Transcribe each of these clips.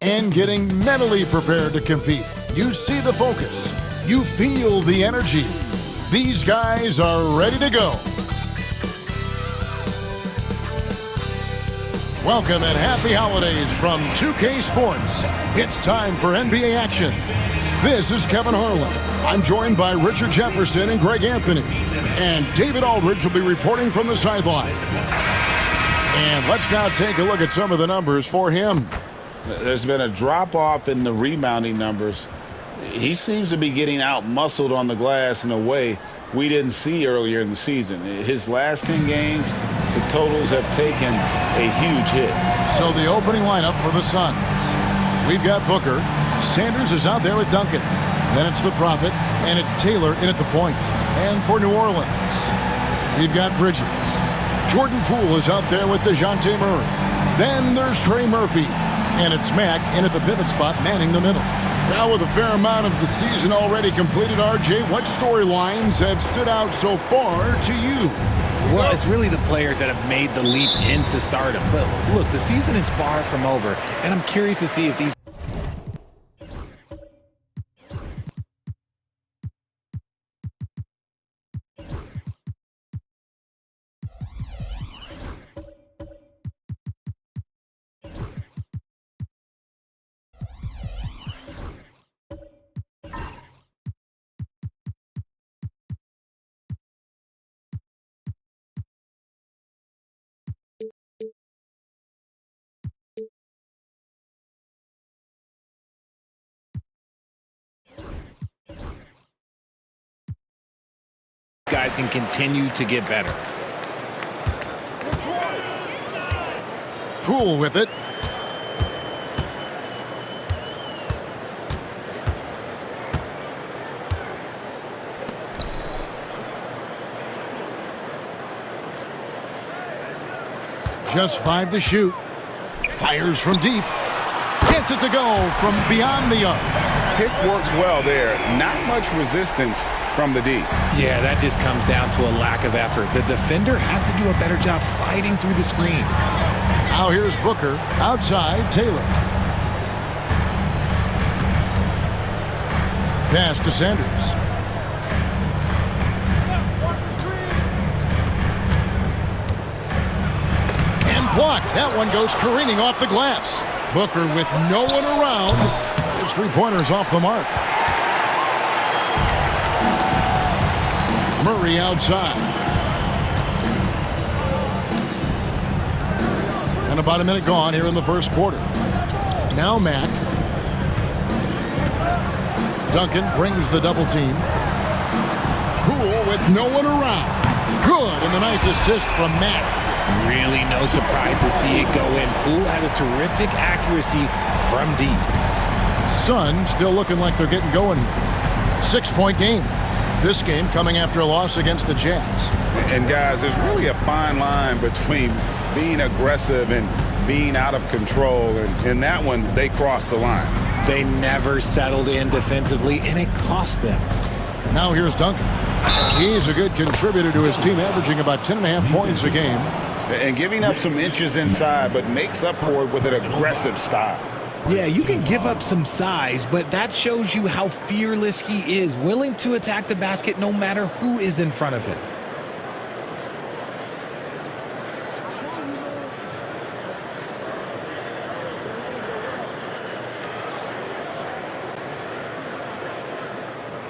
and getting mentally prepared to compete. You see the focus. You feel the energy. These guys are ready to go. Welcome and happy holidays from 2K Sports. It's time for NBA action. This is Kevin Harlan. I'm joined by Richard Jefferson and Greg Anthony. And David Aldridge will be reporting from the sideline. And let's now take a look at some of the numbers for him. There's been a drop-off in the rebounding numbers. He seems to be getting out-muscled on the glass in a way we didn't see earlier in the season. His last 10 games, the totals have taken a huge hit. So the opening lineup for the Suns. We've got Booker. Sanders is out there with Duncan. Then it's the Prophet, and it's Taylor in at the point. And for New Orleans, we've got Bridges. Jordan Poole is out there with DeJounte Murray. Then there's Trey Murphy. And it's Mack in at the pivot spot, manning the middle. Now with a fair amount of the season already completed, RJ, what storylines have stood out so far to you? Well, it's really the players that have made the leap into stardom. But look, the season is far from over, and I'm curious to see if these guys can continue to get better. Poole with it. Just 5 to shoot. Fires from deep. Gets it to go from beyond the arc. Pick works well there. Not much resistance from the D. Yeah, that just comes down to a lack of effort. The defender has to do a better job fighting through the screen. Now here's Booker. Outside, Taylor. Pass to Sanders. And blocked. That one goes careening off the glass. Booker with no one around. His three-pointers off the mark. Murray outside. And about a minute gone here in the first quarter. Now Mack. Duncan brings the double team. Poole with no one around. Good, and a nice assist from Mack. Really no surprise to see it go in. Poole has a terrific accuracy from deep. Suns still looking like they're getting going here. 6-point game. This game coming after a loss against the Jazz. And guys, there's really a fine line between being aggressive and being out of control. And in that one, they crossed the line. They never settled in defensively, and it cost them. Now here's Duncan. He's a good contributor to his team, averaging about 10.5 points a game. And giving up some inches inside, but makes up for it with an aggressive style. Yeah, you can give up some size, but that shows you how fearless he is, willing to attack the basket no matter who is in front of him.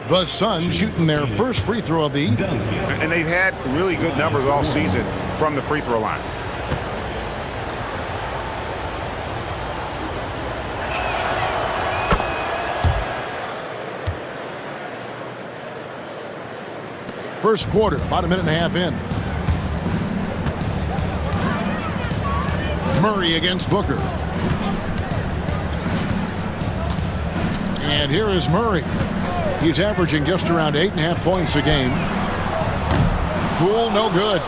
The Suns shooting their first free throw of the evening. And they've had really good numbers all season from the free throw line. First quarter, about a minute and a half in. Murray against Booker. And here is Murray. He's averaging just around 8.5 points a game. Poole, no good.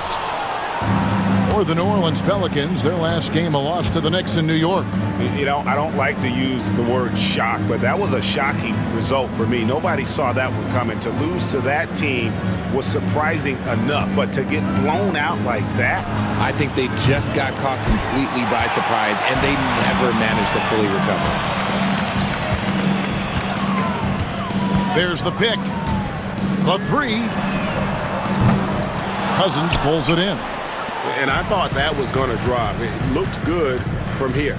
For the New Orleans Pelicans, their last game a loss to the Knicks in New York. You know, I don't like to use the word shock, but that was a shocking result for me. Nobody saw that one coming. To lose to that team was surprising enough, but to get blown out like that? I think they just got caught completely by surprise, and they never managed to fully recover. There's the pick. The three. Cousins pulls it in. And I thought that was going to drop. It looked good from here.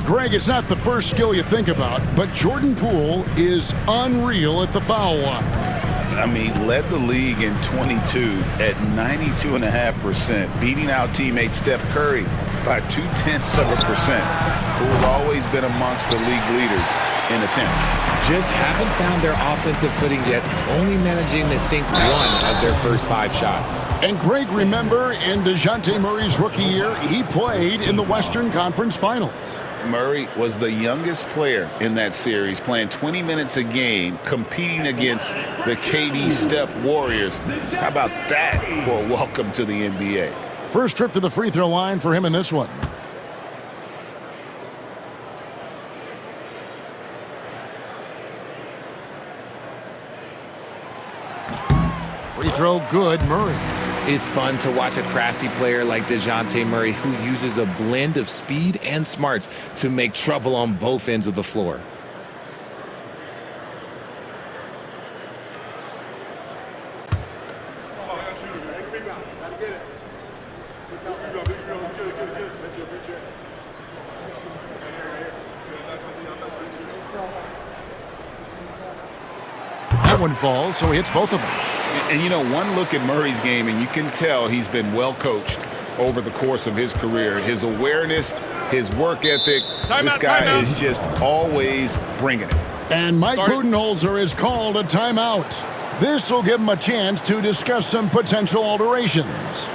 Greg, it's not the first skill you think about, but Jordan Poole is unreal at the foul line. I mean, led the league in 22 at 92.5%, beating out teammate Steph Curry by 0.2%. Poole's always been amongst the league leaders in attempts. Just haven't found their offensive footing yet, only managing to sink one of their first 5 shots. And Greg, remember in DeJounte Murray's rookie year, he played in the Western Conference Finals. Murray was the youngest player in that series, playing 20 minutes a game, competing against the KD Steph Warriors. How about that for a welcome to the NBA? First trip to the free throw line for him in this one. Free throw good, Murray. It's fun to watch a crafty player like DeJounte Murray who uses a blend of speed and smarts to make trouble on both ends of the floor. That one falls, so he hits both of them. And, you know, one look at Murray's game, and you can tell he's been well coached over the course of his career. His awareness, his work ethic, this guy is just always bringing it. And Mike Budenholzer is called a timeout. This will give him a chance to discuss some potential alterations.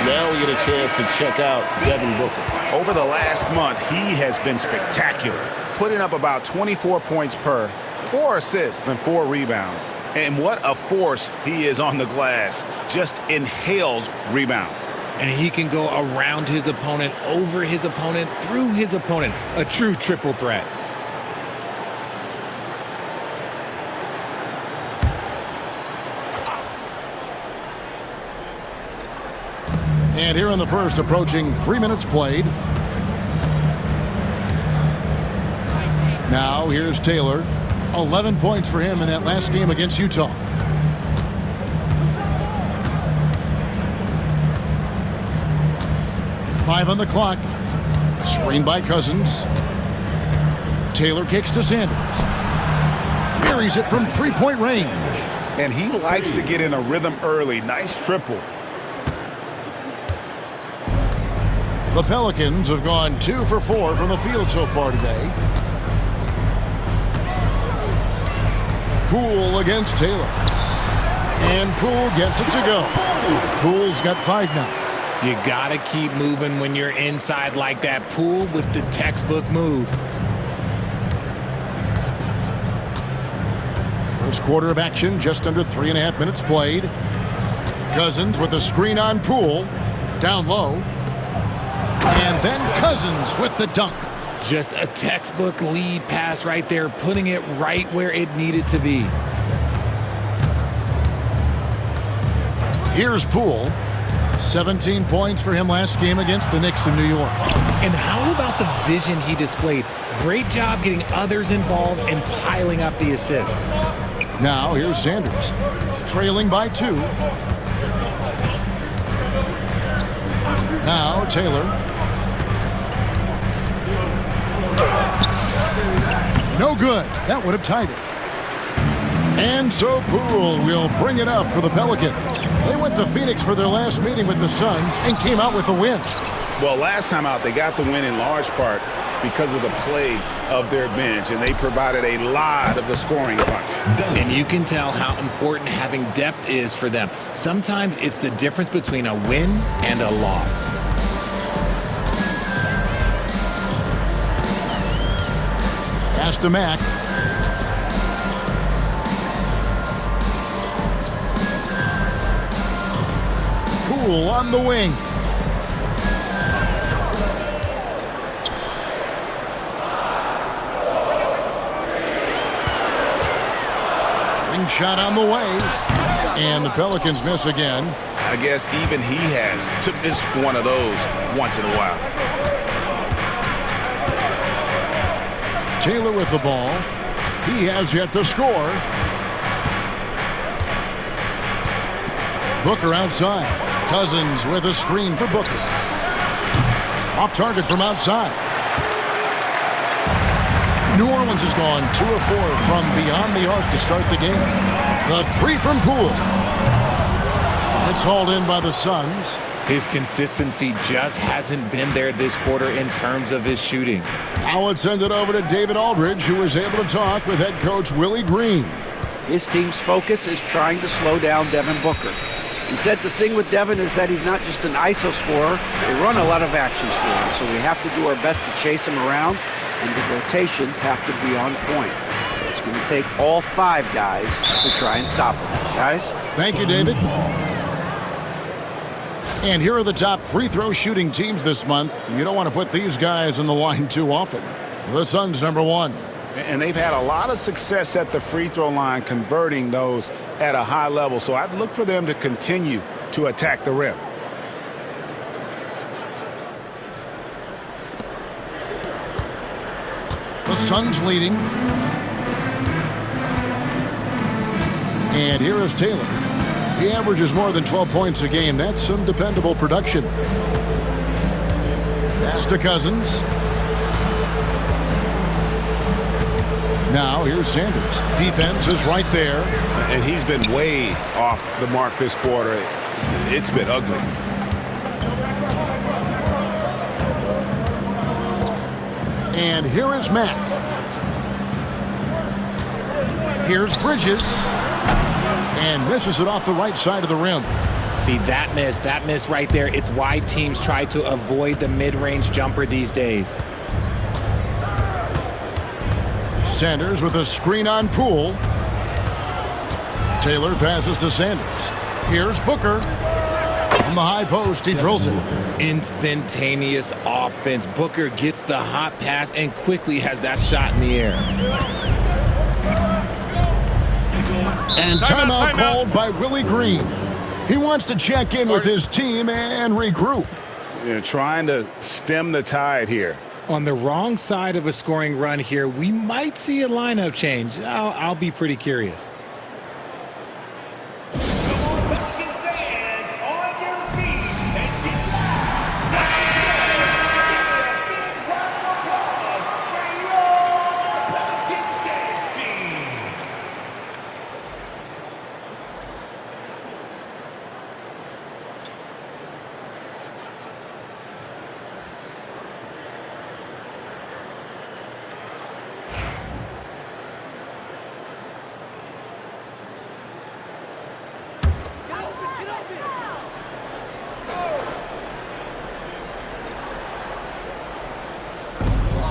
Now we get a chance to check out Devin Booker. Over the last month, he has been spectacular, putting up about 24 points per, 4 assists, and 4 rebounds. And what a force he is on the glass. Just inhales rebounds. And he can go around his opponent, over his opponent, through his opponent. A true triple threat. And here in the first, approaching 3 minutes played. Now here's Taylor. 11 points for him in that last game against Utah. Five on the clock. Screen by Cousins. Taylor kicks to Sanders. Buries it from three-point range. And he likes to get in a rhythm early. Nice triple. The Pelicans have gone 2 for 4 from the field so far today. Poole against Taylor. And Poole gets it to go. Poole's got 5 now. You gotta keep moving when you're inside like that. Poole with the textbook move. First quarter of action, just under 3.5 minutes played. Cousins with a screen on Poole. Down low. And then Cousins with the dunk. Just a textbook lead pass right there, putting it right where it needed to be. Here's Poole. 17 points for him last game against the Knicks in New York. And how about the vision he displayed? Great job getting others involved and piling up the assist. Now here's Sanders. Trailing by 2. Now Taylor. No good. That would have tied it. And so Poole will bring it up for the Pelicans. They went to Phoenix for their last meeting with the Suns and came out with a win. Well, last time out, they got the win in large part because of the play of their bench, and they provided a lot of the scoring punch. And you can tell how important having depth is for them. Sometimes it's the difference between a win and a loss. Pass to Mack. Poole on the wing. Ring shot on the way. And the Pelicans miss again. I guess even he has to miss one of those once in a while. Taylor with the ball. He has yet to score. Booker outside. Cousins with a screen for Booker. Off target from outside. New Orleans has gone 2 of 4 from beyond the arc to start the game. The three from Poole. It's hauled in by the Suns. His consistency just hasn't been there this quarter in terms of his shooting. Now let's send it over to David Aldridge, who was able to talk with head coach Willie Green. His team's focus is trying to slow down Devin Booker. He said the thing with Devin is that he's not just an ISO scorer. They run a lot of actions for him, so we have to do our best to chase him around, and the rotations have to be on point. It's going to take all 5 guys to try and stop him. Guys? Thank you, David. And here are the top free throw shooting teams this month. You don't want to put these guys in the line too often. The Suns, number 1. And they've had a lot of success at the free throw line, converting those at a high level. So I'd look for them to continue to attack the rim. The Suns leading. And here is Taylor. He averages more than 12 points a game. That's some dependable production. Pass to Cousins. Now here's Sanders. Defense is right there. And he's been way off the mark this quarter. It's been ugly. And here is Mack. Here's Bridges. And misses it off the right side of the rim. See, that miss right there. It's why teams try to avoid the mid-range jumper these days. Sanders with a screen on Poole. Taylor passes to Sanders. Here's Booker. On the high post, he drills it. Instantaneous offense. Booker gets the hot pass and quickly has that shot in the air. And timeout called by Willie Green. He wants to check in with his team and regroup. They're trying to stem the tide here. On the wrong side of a scoring run here, we might see a lineup change. I'll be pretty curious.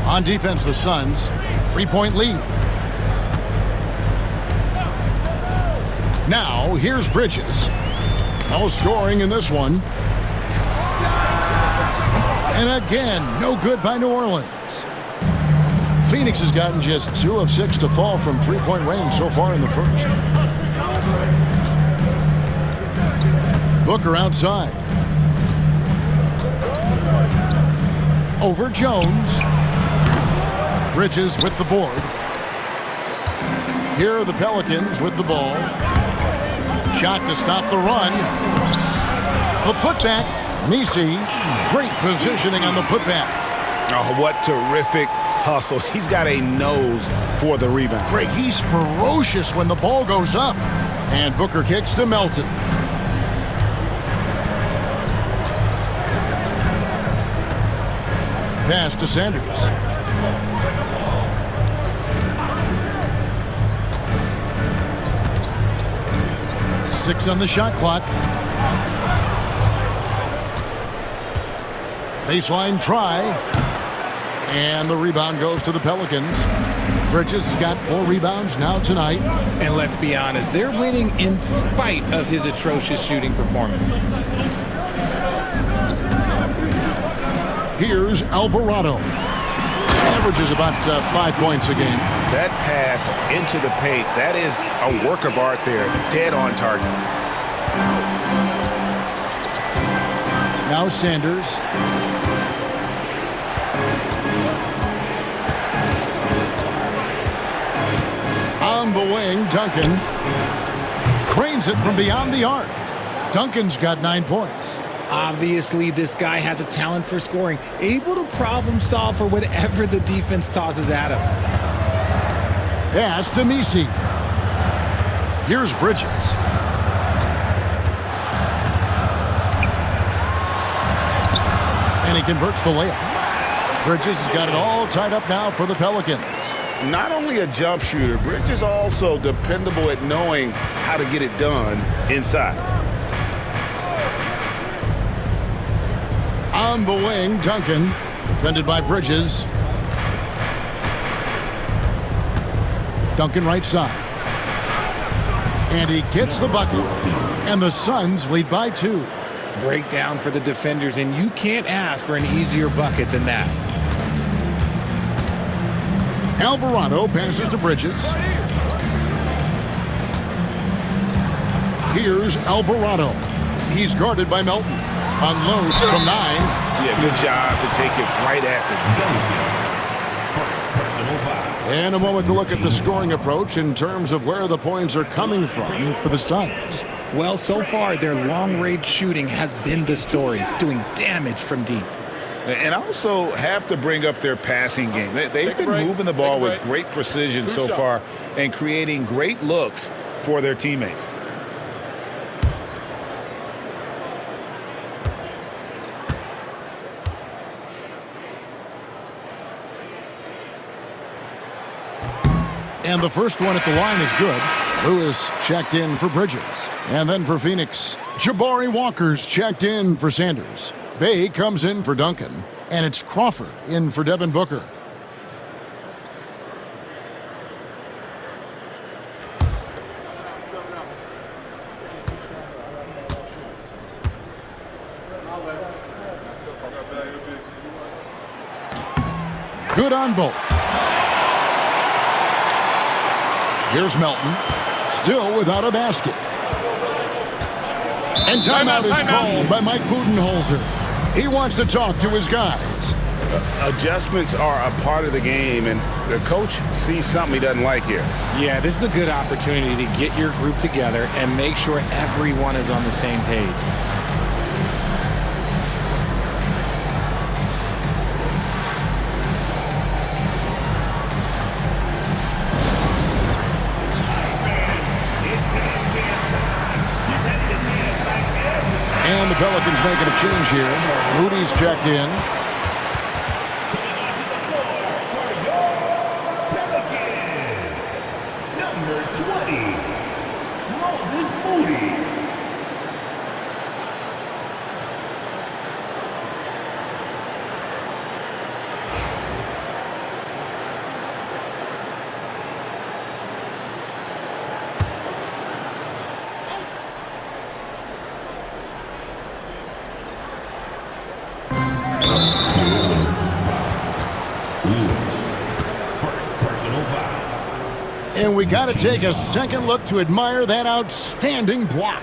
On defense, the Suns, 3-point lead. Now, here's Bridges. No scoring in this one. And again, no good by New Orleans. Phoenix has gotten just 2 of 6 to fall from three-point range so far in the first. Booker outside. Over Jones. Bridges with the board. Here are the Pelicans with the ball. Shot to stop the run. The putback. Nisi. Great positioning on the putback. Oh, what terrific hustle. He's got a nose for the rebound. Craig, he's ferocious when the ball goes up. And Booker kicks to Melton. Pass to Sanders. Six on the shot clock. Baseline try. And the rebound goes to the Pelicans. Bridges has got 4 rebounds now tonight. And let's be honest, they're winning in spite of his atrocious shooting performance. Here's Alvarado. Averages about 5 points a game. That pass into the paint, that is a work of art there. Dead on target. Now Sanders. On the wing, Duncan. Cranes it from beyond the arc. Duncan's got 9 points. Obviously, this guy has a talent for scoring, able to problem solve for whatever the defense tosses at him. Pass to Messi. Here's Bridges. And he converts the layup. Bridges has got it all tied up now for the Pelicans. Not only a jump shooter, Bridges also dependable at knowing how to get it done inside. On the wing, Duncan. Defended by Bridges. Duncan right side. And he gets the bucket. And the Suns lead by 2. Breakdown for the defenders, and you can't ask for an easier bucket than that. Alvarado passes to Bridges. Here's Alvarado. He's guarded by Melton. Unloads from 9. Yeah, good job to take it right at the And a moment to look at the scoring approach in terms of where the points are coming from for the Suns. Well, so far, their long-range shooting has been the story, doing damage from deep. And also have to bring up their passing game. They've been moving the ball with great precision so far and creating great looks for their teammates. And the first one at the line is good. Lewis checked in for Bridges. And then for Phoenix, Jabari Walker's checked in for Sanders. Bay comes in for Duncan. And it's Crawford in for Devin Booker. Good on both. Here's Melton, still without a basket. And timeout is called by Mike Budenholzer. He wants to talk to his guys. Adjustments are a part of the game, and the coach sees something he doesn't like here. Yeah, this is a good opportunity to get your group together and make sure everyone is on the same page. And the Pelicans making a change here. Moody's checked in. Number 20, Moses Moody. And we got to take a second look to admire that outstanding block.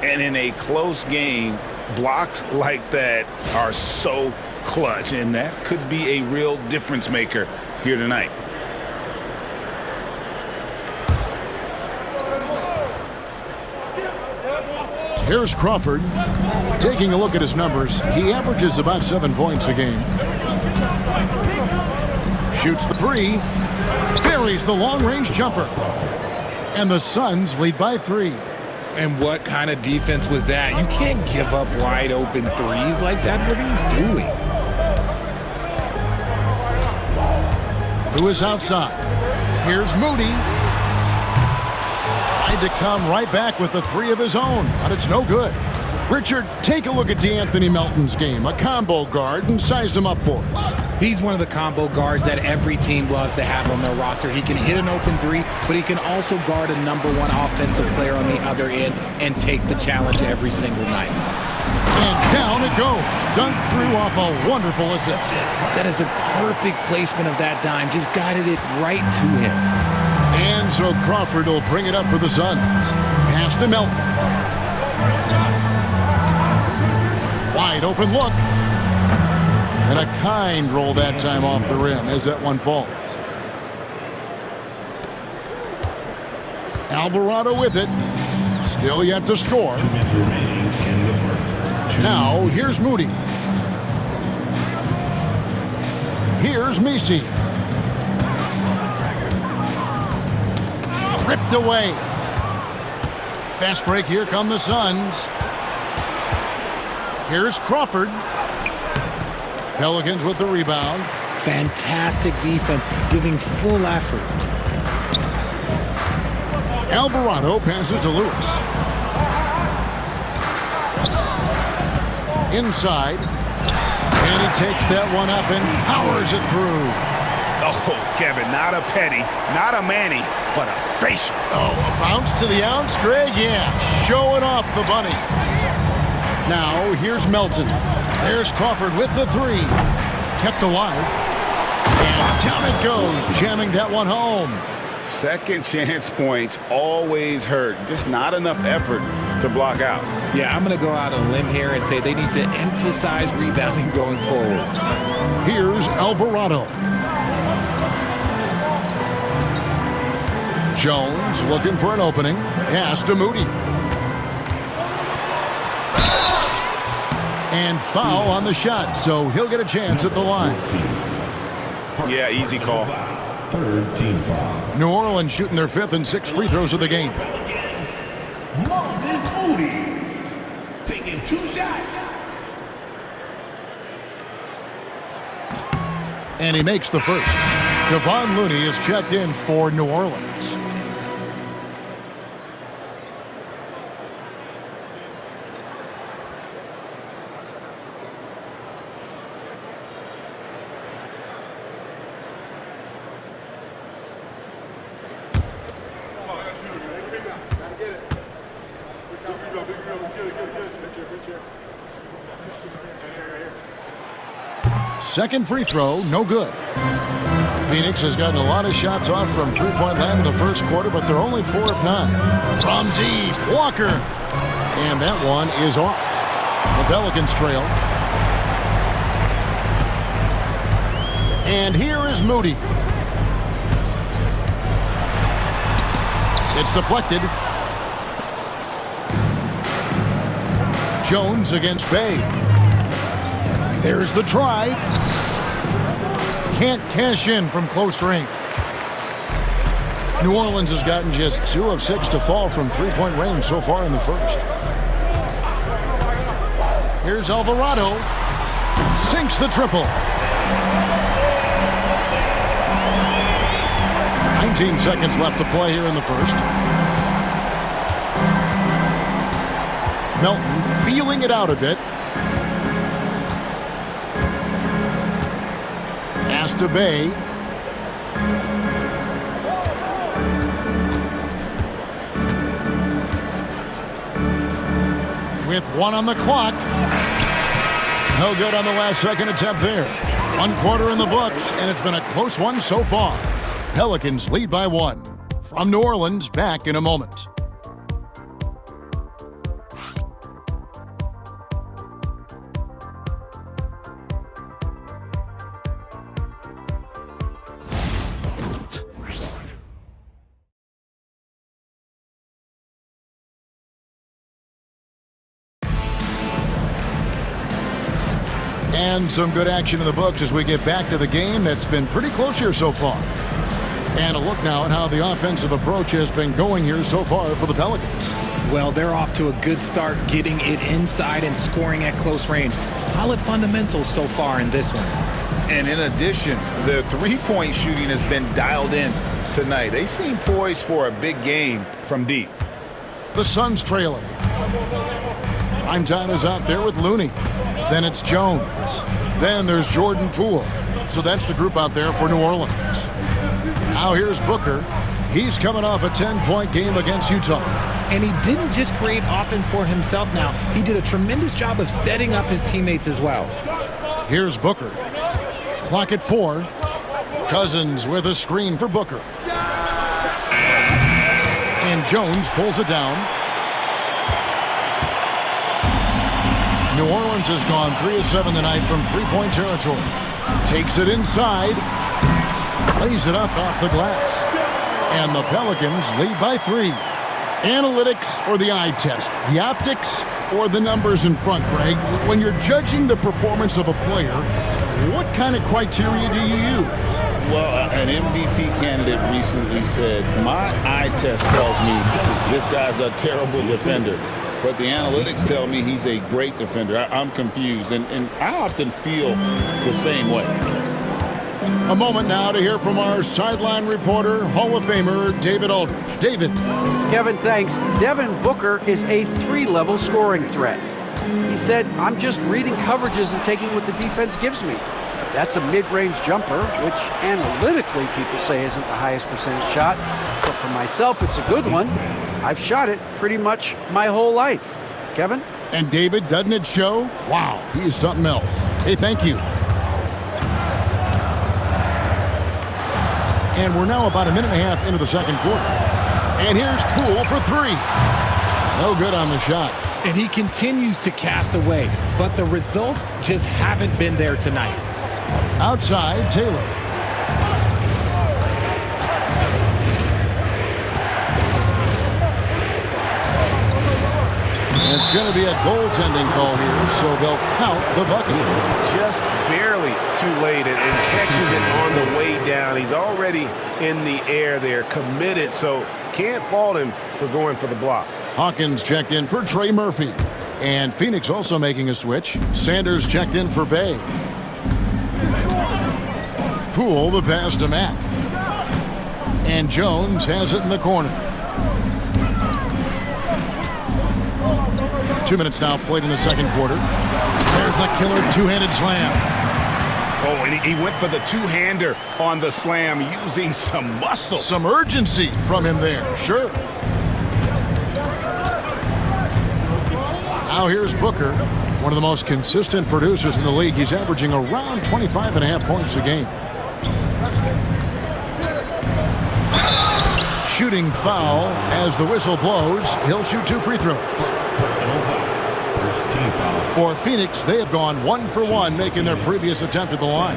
And in a close game, blocks like that are so clutch, and that could be a real difference maker here tonight. Here's Crawford. Taking a look at his numbers, he averages about 7 points a game. Shoots the 3. Buries the long-range jumper. And the Suns lead by 3. And what kind of defense was that? You can't give up wide open threes like that. What are you doing? Lewis outside. Here's Moody. Tried to come right back with the three of his own, but it's no good. Richard, take a look at DeAnthony Melton's game, a combo guard, and size him up for us. He's one of the combo guards that every team loves to have on their roster. He can hit an open three, but he can also guard a #1 offensive player on the other end and take the challenge every single night. And down it goes. Dunked through off a wonderful assist. That is a perfect placement of that dime. Just guided it right to him. And so Crawford will bring it up for the Suns. Pass to Melton. Wide open look. And a kind roll that time off the rim as that one falls. Alvarado with it. Still yet to score. Now, here's Moody. Here's Messi. Ripped away. Fast break, here come the Suns. Here's Crawford. Pelicans with the rebound. Fantastic defense, giving full effort. Alvarado passes to Lewis. Inside. And he takes that one up and powers it through. Oh, Kevin, not a Petty, not a Manny, but a facial. Oh, a bounce to the ounce, Greg? Yeah, showing off the bunnies. Now, here's Melton. There's Crawford with the three. Kept alive. And down it goes, jamming that one home. Second chance points always hurt. Just not enough effort to block out. Yeah, I'm going to go out on a limb here and say they need to emphasize rebounding going forward. Here's Alvarado. Jones looking for an opening. Pass to Moody. And foul on the shot, so he'll get a chance at the line. Yeah, easy call. Third team foul. New Orleans shooting their 5th and 6th free throws of the game. Moses Moody taking 2 shots. And he makes the first. Kevon Looney is checked in for New Orleans. Second free throw, no good. Phoenix has gotten a lot of shots off from three-point land in the first quarter, but they're only 4 of 9. From deep, Walker. And that one is off. The Pelicans trail. And here is Moody. It's deflected. Jones against Bay. There's the drive. Can't cash in from close range. New Orleans has gotten just 2 of 6 to fall from three-point range so far in the first. Here's Alvarado. Sinks the triple. 19 seconds left to play here in the first. Melton feeling it out a bit. Pass to Bay. With 1 on the clock. No good on the last second attempt there. 1 quarter in the books, and it's been a close one so far. Pelicans lead by 1. From New Orleans, back in a moment. And some good action in the books as we get back to the game that's been pretty close here so far. And a look now at how the offensive approach has been going here so far for the Pelicans. Well, they're off to a good start getting it inside and scoring at close range. Solid fundamentals so far in this one. And in addition, the three-point shooting has been dialed in tonight. They seem poised for a big game from deep. The Suns trailing. Primetime is out there with Looney. Then it's Jones. Then there's Jordan Poole. So that's the group out there for New Orleans. Now here's Booker. He's coming off a 10-point game against Utah. And he didn't just create offense for himself now. He did a tremendous job of setting up his teammates as well. Here's Booker. Clock at 4. Cousins with a screen for Booker. And Jones pulls it down. New Orleans has gone 3 of 7 tonight from three-point territory. Takes it inside. Lays it up off the glass. And the Pelicans lead by 3. Analytics or the eye test? The optics or the numbers in front, Greg? When you're judging the performance of a player, what kind of criteria do you use? Well, an MVP candidate recently said, my eye test tells me this guy's a terrible defender, but the analytics tell me he's a great defender. I'm confused, and I often feel the same way. A moment now to hear from our sideline reporter, Hall of Famer David Aldridge. David. Kevin, thanks. Devin Booker is a 3-level scoring threat. He said, I'm just reading coverages and taking what the defense gives me. That's a mid-range jumper, which analytically people say isn't the highest percentage shot. But for myself, it's a good one. I've shot it pretty much my whole life. Kevin? And David, doesn't it show? Wow, he is something else. Hey, thank you. And we're now about a minute and a half into the second quarter. And here's Poole for 3. No good on the shot. And he continues to cast away, but the results just haven't been there tonight. Outside, Taylor. It's going to be a goaltending call here, so they'll count the bucket. Just barely too late and catches it on the way down. He's already in the air there, committed, so can't fault him for going for the block. Hawkins checked in for Trey Murphy. And Phoenix also making a switch. Sanders checked in for Bay. Poole the pass to Mack. And Jones has it in the corner. 2 minutes now played in the second quarter. There's the killer two-handed slam. Oh, and he went for the two-hander on the slam using some muscle. Some urgency from him there, sure. Now here's Booker, one of the most consistent producers in the league. He's averaging around 25.5 points a game. Shooting foul as the whistle blows. He'll shoot 2 free throws. For Phoenix, they have gone 1 for 1, making their previous attempt at the line.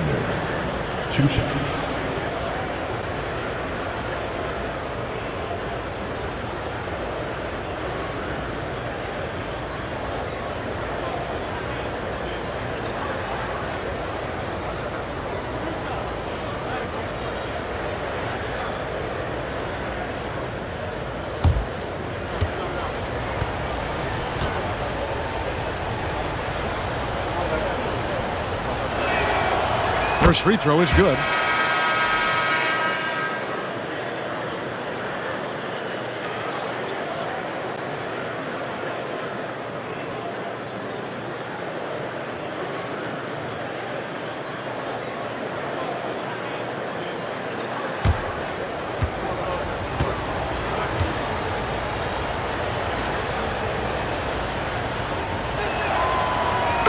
2 seconds. First free throw is good.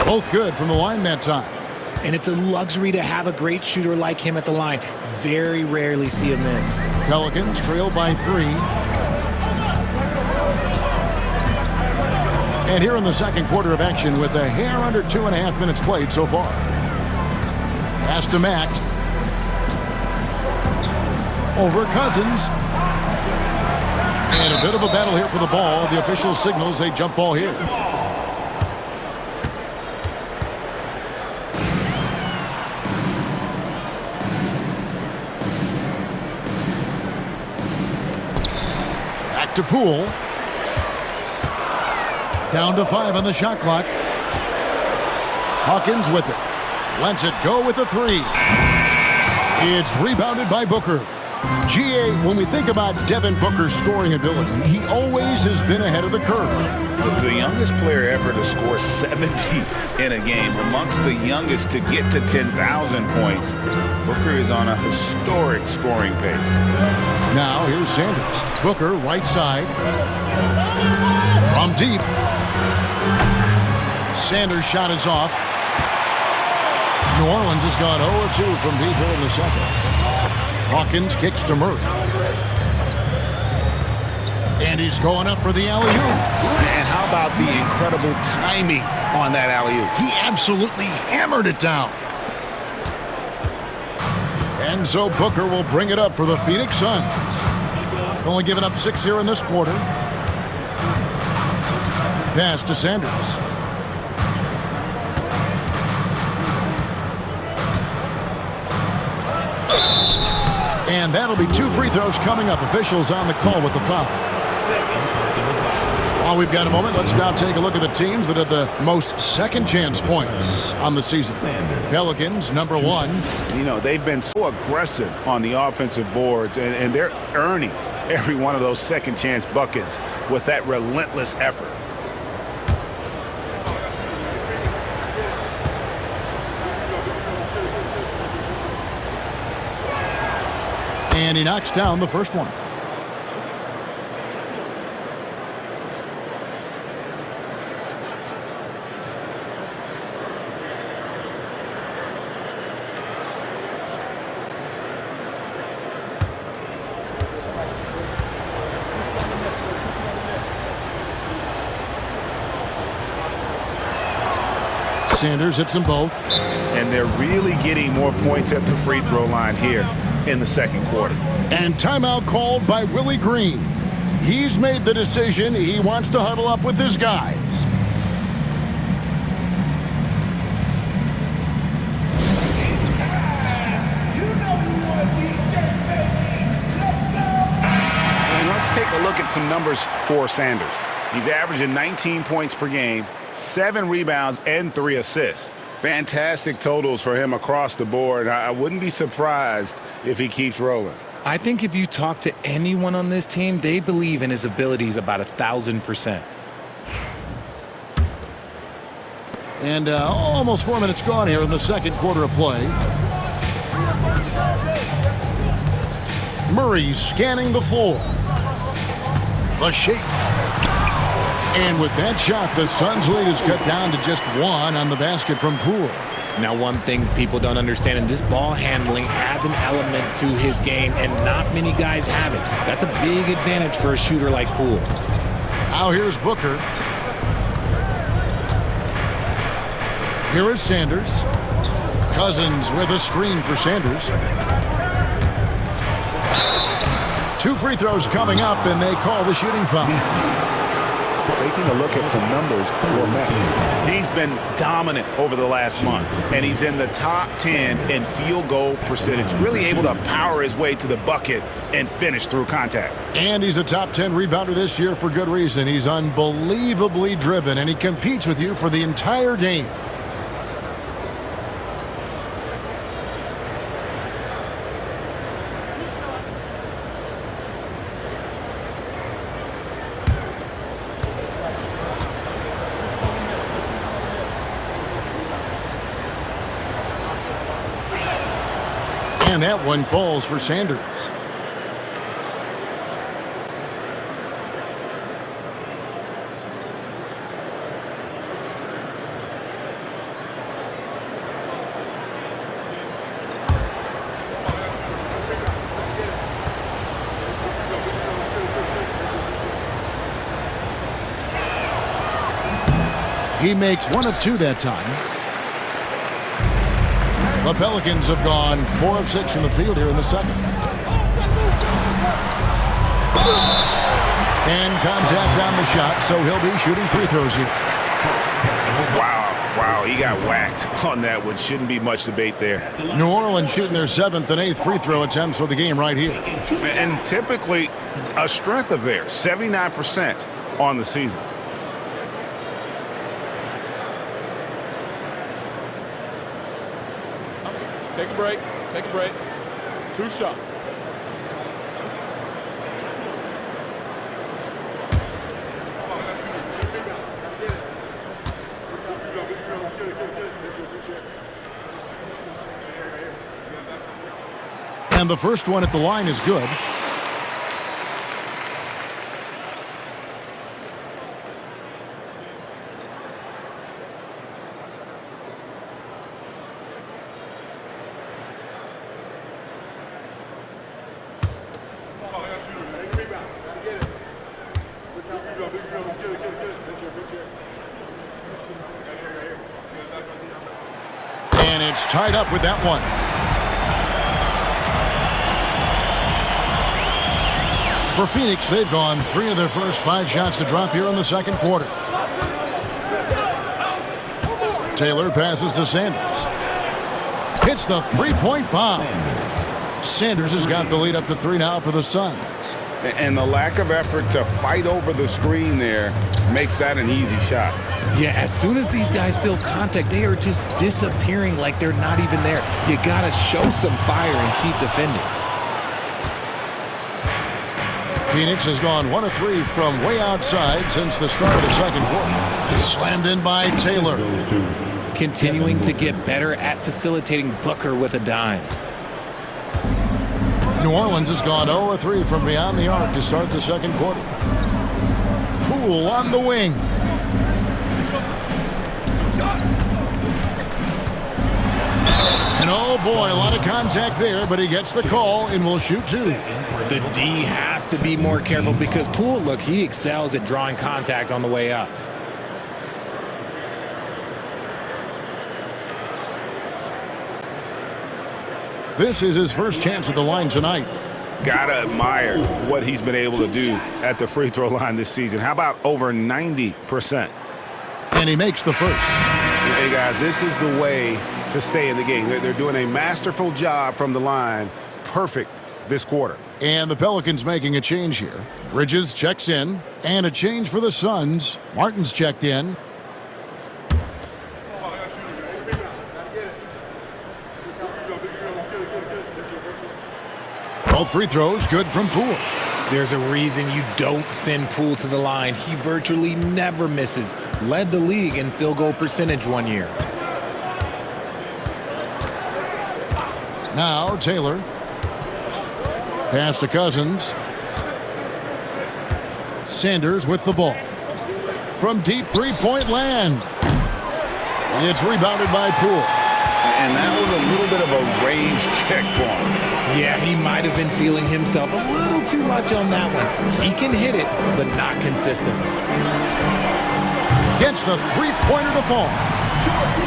Both good from the line that time. And it's a luxury to have a great shooter like him at the line. Very rarely see him miss. Pelicans trail by 3. And here in the second quarter of action with a hair under 2.5 minutes played so far. Pass to Mack. Over Cousins. And a bit of a battle here for the ball. The official signals a jump ball here. To Poole. Down to 5 on the shot clock. Hawkins with it. Lets it go with the three. It's rebounded by Booker. GA, when we think about Devin Booker's scoring ability, he always has been ahead of the curve. The youngest player ever to score 70 in a game, amongst the youngest to get to 10,000 points. Booker is on a historic scoring pace. Now here's Sanders. Booker, right side. From deep. Sanders' shot is off. New Orleans has gone 0-2 from deep here in the second. Hawkins kicks to Murray. And he's going up for the alley-oop. And how about the incredible timing on that alley-oop? He absolutely hammered it down. And so Booker will bring it up for the Phoenix Suns. Only giving up 6 here in this quarter. Pass to Sanders. And that'll be 2 free throws coming up. Officials on the call with the foul. While we've got a moment, let's now take a look at the teams that had the most second chance points on the season. Pelicans, number 1. You know, they've been so aggressive on the offensive boards, and they're earning every one of those second chance buckets with that relentless effort. And he knocks down the first one. Sanders hits them both. And they're really getting more points at the free throw line here in the second quarter. And timeout called by Willie Green. He's made the decision. He wants to huddle up with his guys. And let's take a look at some numbers for Sanders. He's averaging 19 points per game, 7 rebounds, and 3 assists. Fantastic totals for him across the board. I wouldn't be surprised if he keeps rolling. I think if you talk to anyone on this team, they believe in his abilities about 1,000%. And almost 4 minutes gone here in the second quarter of play. Murray scanning the floor. The shake. And with that shot, the Suns' lead is cut down to just 1 on the basket from Poole. Now, one thing people don't understand, and this ball handling adds an element to his game, and not many guys have it. That's a big advantage for a shooter like Poole. Now here's Booker. Here is Sanders. Cousins with a screen for Sanders. 2 free throws coming up, and they call the shooting foul. Taking a look at some numbers for Matt. He's been dominant over the last month, and he's in the top 10 in field goal percentage, really able to power his way to the bucket and finish through contact. And he's a top 10 rebounder this year for good reason. He's unbelievably driven, and he competes with you for the entire game. And that one falls for Sanders. He makes 1 of 2 that time. The Pelicans have gone 4 of 6 from the field here in the second. And contact on the shot, so he'll be shooting free throws here. Wow, he got whacked on that one. Shouldn't be much debate there. New Orleans shooting their 7th and 8th free throw attempts for the game right here. And typically a strength of theirs, 79% on the season. Take a break. Take a break. 2 shots. And the first one at the line is good. And it's tied up with that one. For Phoenix, they've gone 3 of their first 5 shots to drop here in the second quarter. Taylor passes to Sanders. Hits the three-point bomb. Sanders has got the lead up to 3 now for the Suns. And the lack of effort to fight over the screen there makes that an easy shot. Yeah, as soon as these guys feel contact, they are just disappearing like they're not even there. You got to show some fire and keep defending. Phoenix has gone 1 of 3 from way outside since the start of the second quarter. Slammed in by Taylor. Continuing to get better at facilitating Booker with a dime. New Orleans has gone 0 of 3 from beyond the arc to start the second quarter. Poole on the wing. And oh boy, a lot of contact there, but he gets the call and will shoot 2. The D has to be more careful because Poole, look, he excels at drawing contact on the way up. This is his first chance at the line tonight. Gotta admire what he's been able to do at the free throw line this season. How about over 90%? And he makes the first. Hey, guys, this is the way to stay in the game. They're doing a masterful job from the line. Perfect this quarter. And the Pelicans making a change here. Bridges checks in. And a change for the Suns. Martin's checked in. Both free throws good from Poole. There's a reason you don't send Poole to the line. He virtually never misses. Led the league in field goal percentage one year. Now Taylor. Pass to Cousins. Sanders with the ball. From deep three-point land. It's rebounded by Poole. And that was a little bit of a range check for him. Yeah, he might have been feeling himself a little too much on that one. He can hit it, but not consistently. Gets the three-pointer to fall.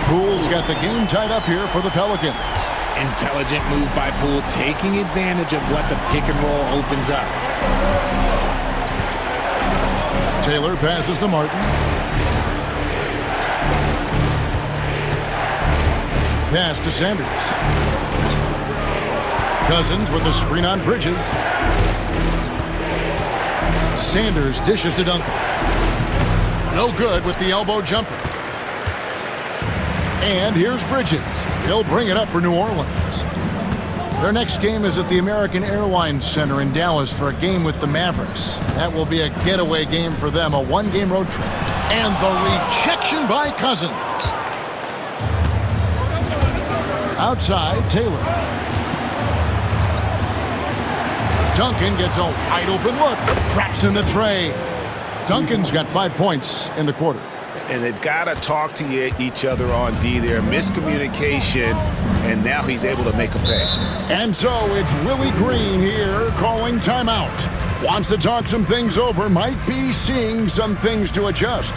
Poole's got the game tied up here for the Pelicans. Intelligent move by Poole, taking advantage of what the pick and roll opens up. Taylor passes to Martin. Pass to Sanders. Cousins with the screen on Bridges. Sanders dishes to Duncan. No good with the elbow jumper. And here's Bridges. He'll bring it up for New Orleans. Their next game is at the American Airlines Center in Dallas for a game with the Mavericks. That will be a getaway game for them, a one-game road trip. And the rejection by Cousins. Outside, Taylor. Duncan gets a wide open look. Traps in the tray. Duncan's got 5 points in the quarter. And they've got to talk to each other on D there. Miscommunication, and now he's able to make a pay. And so it's Willie Green here calling timeout. Wants to talk some things over. Might be seeing some things to adjust.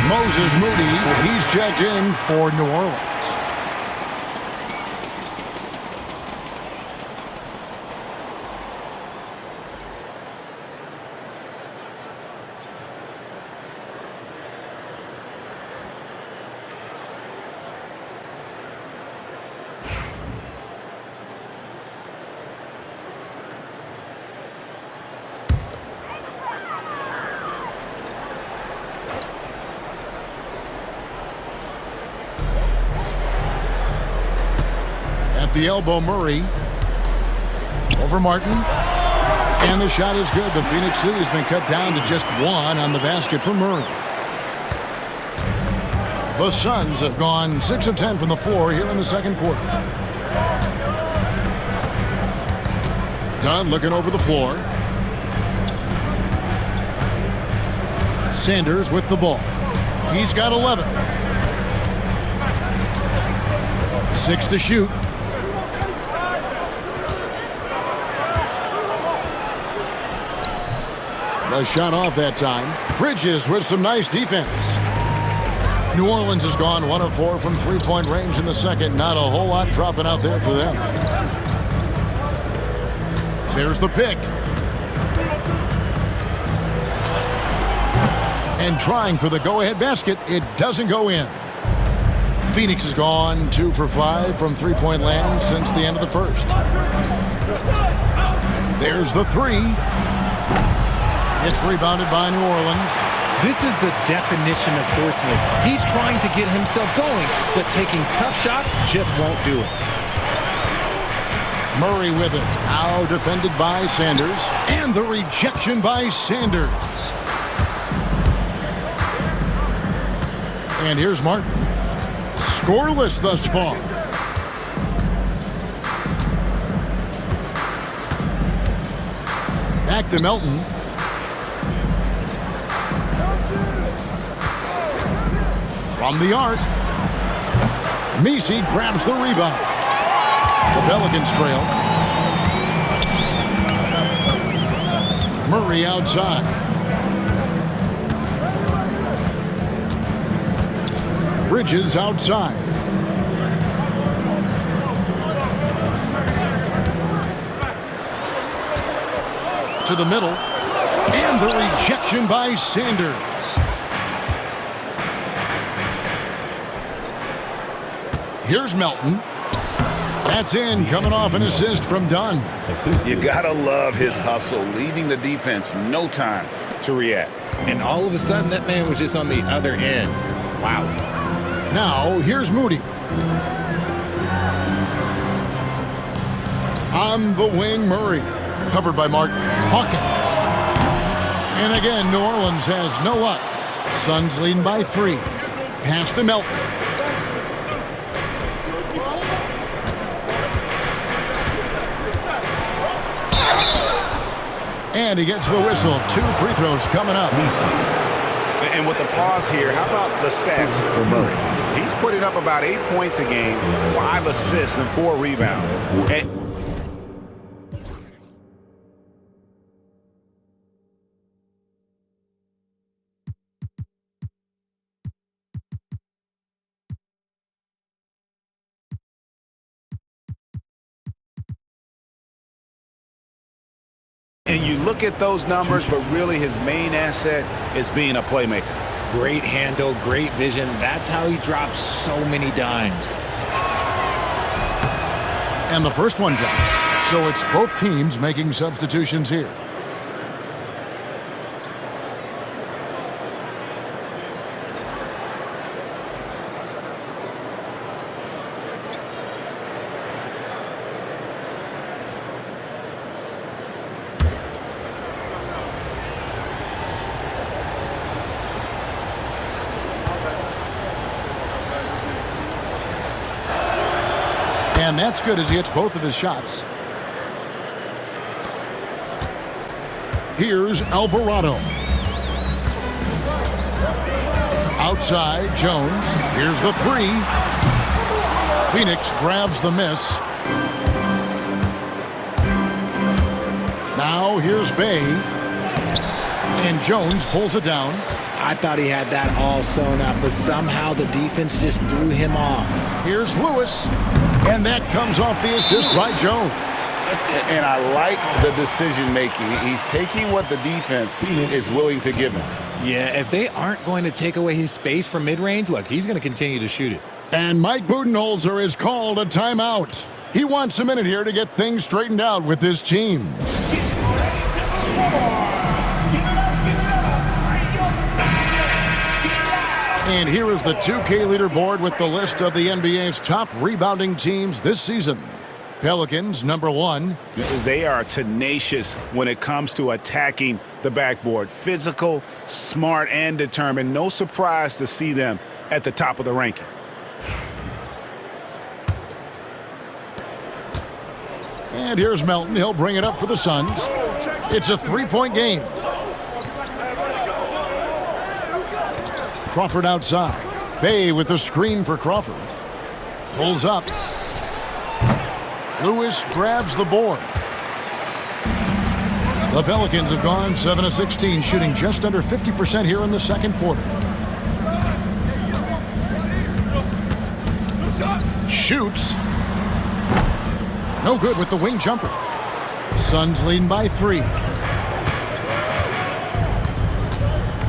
Moses Moody, he's checked in for New Orleans. At the elbow, Murray. Over Martin. And the shot is good. The Phoenix lead has been cut down to just 1 on the basket for Murray. The Suns have gone 6 of 10 from the floor here in the second quarter. Dunn looking over the floor. Sanders with the ball. He's got 11. 6 to shoot. The shot off that time. Bridges with some nice defense. New Orleans has gone 1 of 4 from three-point range in the second. Not a whole lot dropping out there for them. There's the pick. And trying for the go-ahead basket. It doesn't go in. Phoenix has gone 2 for 5 from three-point land since the end of the first. There's the three. It's rebounded by New Orleans. This is the definition of forceman. He's trying to get himself going, but taking tough shots just won't do it. Murray with it. Now defended by Sanders. And the rejection by Sanders. And here's Martin. Scoreless thus far. Back to Melton. From the arc. Messi grabs the rebound. The Pelicans trail. Murray outside. Bridges outside. To the middle. And the rejection by Sanders. Here's Melton. That's in, coming off an assist from Dunn. You gotta love his hustle, leaving the defense no time to react. And all of a sudden, that man was just on the other end. Wow. Now, here's Moody. On the wing, Murray. Covered by Martin. Hawkins. And again, New Orleans has no luck. Suns leading by 3. Pass to Melton. And he gets the whistle. 2 free throws coming up. And with the pause here, how about the stats for Murray? He's putting up about 8 points a game, 5 assists, and 4 rebounds. And you look at those numbers, but really his main asset is being a playmaker. Great handle, great vision. That's how he drops so many dimes. And the first one drops. So it's both teams making substitutions here. And that's good as he hits both of his shots. Here's Alvarado. Outside, Jones. Here's the three. Phoenix grabs the miss. Now here's Bay. And Jones pulls it down. I thought he had that all sewn up, but somehow the defense just threw him off. Here's Lewis. And that comes off the assist by Jones. And I like the decision-making. He's taking what the defense is willing to give him. Yeah, if they aren't going to take away his space from mid-range, look, he's going to continue to shoot it. And Mike Budenholzer has called a timeout. He wants a minute here to get things straightened out with his team. And here is the 2K leaderboard with the list of the NBA's top rebounding teams this season. Pelicans, number 1. They are tenacious when it comes to attacking the backboard. Physical, smart, and determined. No surprise to see them at the top of the rankings. And here's Melton. He'll bring it up for the Suns. It's a 3-point game. Crawford outside. Bay with the screen for Crawford. Pulls up. Lewis grabs the board. The Pelicans have gone 7 of 16, shooting just under 50% here in the second quarter. Shoots. No good with the wing jumper. Suns leading by 3.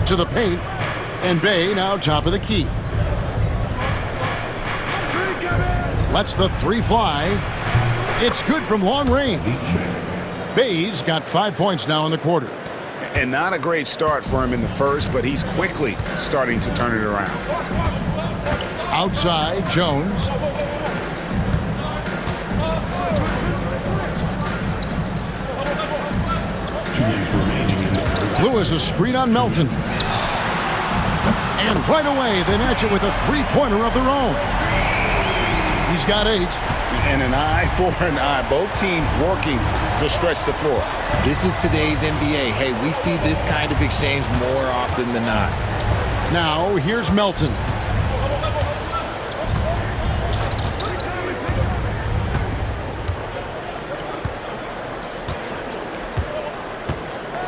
To the paint. And Bay now top of the key. Lets the 3 fly. It's good from long range. Bay's got 5 points now in the quarter. And not a great start for him in the first, but he's quickly starting to turn it around. Outside, Jones. Lewis a screen on Melton. And right away, they match it with a 3-pointer of their own. He's got 8. And an eye for an eye. Both teams working to stretch the floor. This is today's NBA. Hey, we see this kind of exchange more often than not. Now, here's Melton.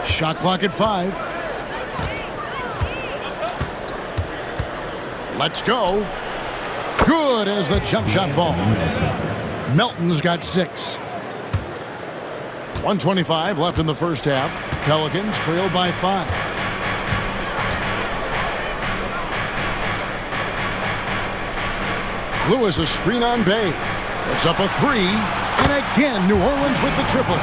Shot clock at 5. Let's go. Good as the jump shot falls. Melton's got 6. 1:25 left in the first half. Pelicans trail by 5. Lewis a screen on Bay. Puts up a 3. And again, New Orleans with the triple.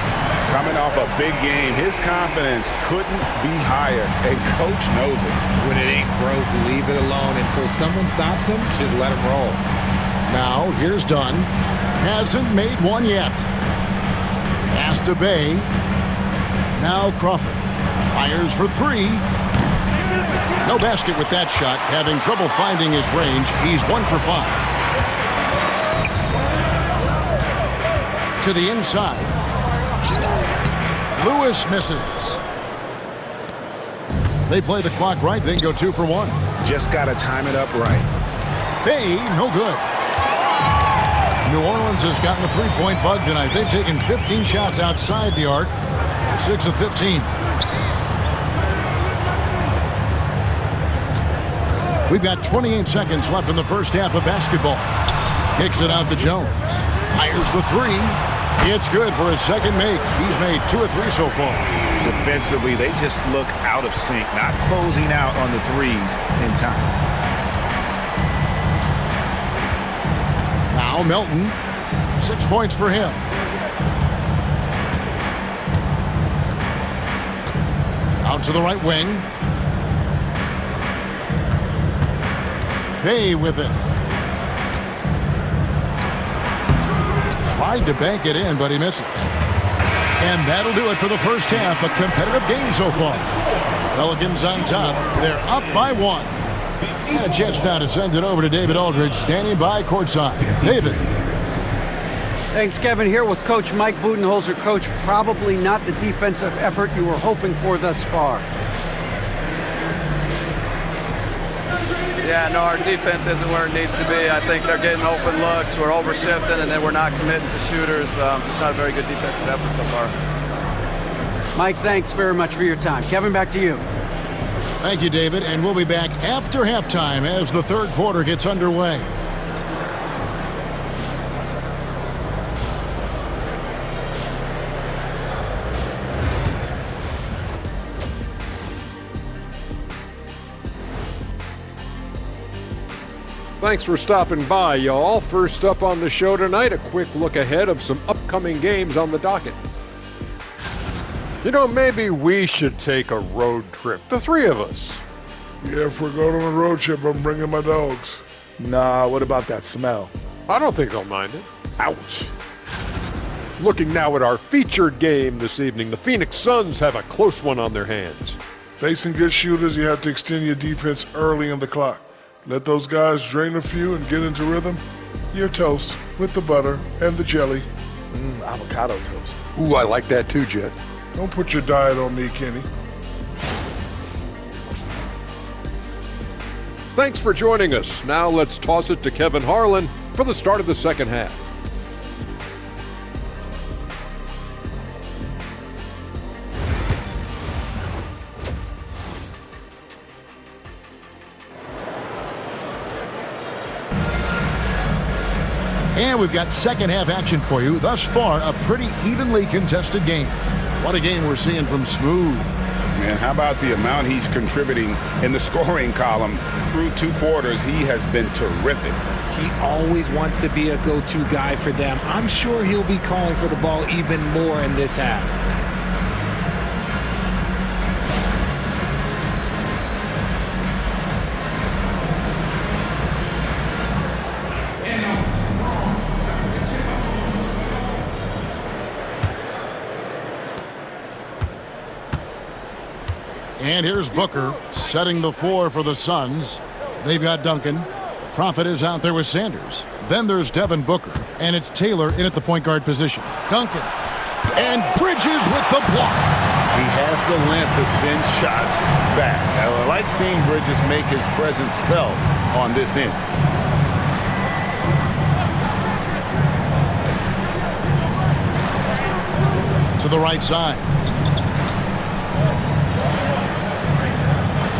Coming off a big game, his confidence couldn't be higher, and coach knows it. When it ain't broke, leave it alone until someone stops him. Just let him roll. Now, here's Dunn. Hasn't made one yet. Pass to Bay. Now Crawford. Fires for 3. No basket with that shot. Having trouble finding his range. He's 1 for 5. To the inside. Lewis misses. They play the clock right, then go 2 for 1. Just got to time it up right. Bay, no good. New Orleans has gotten the 3-point bug tonight. They've taken 15 shots outside the arc. 6 of 15. We've got 28 seconds left in the first half of basketball. Kicks it out to Jones. Fires the 3. It's good for his second make. He's made 2 of 3 so far. Defensively, they just look out of sync, not closing out on the threes in time. Now Melton, 6 points for him. Out to the right wing. Bay with it. Tried to bank it in, but he misses. And that'll do it for the first half. A competitive game so far. Pelicans on top. They're up by 1. And a chance now to send it over to David Aldridge, standing by courtside. David. Thanks, Kevin. Here with Coach Mike Budenholzer. Coach, probably not the defensive effort you were hoping for thus far. Yeah, no, our defense isn't where it needs to be. I think they're getting open looks. We're overshifting, and then we're not committing to shooters. Just not a very good defensive effort so far. Mike, thanks very much for your time. Kevin, back to you. Thank you, David. And we'll be back after halftime as the third quarter gets underway. Thanks for stopping by, y'all. First up on the show tonight, a quick look ahead of some upcoming games on the docket. You know, maybe we should take a road trip, the 3 of us. Yeah, if we're going on a road trip, I'm bringing my dogs. Nah, what about that smell? I don't think they'll mind it. Ouch. Looking now at our featured game this evening, the Phoenix Suns have a close one on their hands. Facing good shooters, you have to extend your defense early in the clock. Let those guys drain a few and get into rhythm. Your toast with the butter and the jelly. Avocado toast. Ooh, I like that too, Jet. Don't put your diet on me, Kenny. Thanks for joining us. Now let's toss it to Kevin Harlan for the start of the second half. And we've got second half action for you. Thus far, a pretty evenly contested game. What a game we're seeing from Smooth. Man, how about the amount he's contributing in the scoring column through 2 quarters? He has been terrific. He always wants to be a go-to guy for them. I'm sure he'll be calling for the ball even more in this half. And here's Booker setting the floor for the Suns. They've got Duncan. Prophet is out there with Sanders. Then there's Devin Booker. And it's Taylor in at the point guard position. Duncan. And Bridges with the block. He has the length to send shots back. I like seeing Bridges make his presence felt on this end. To the right side.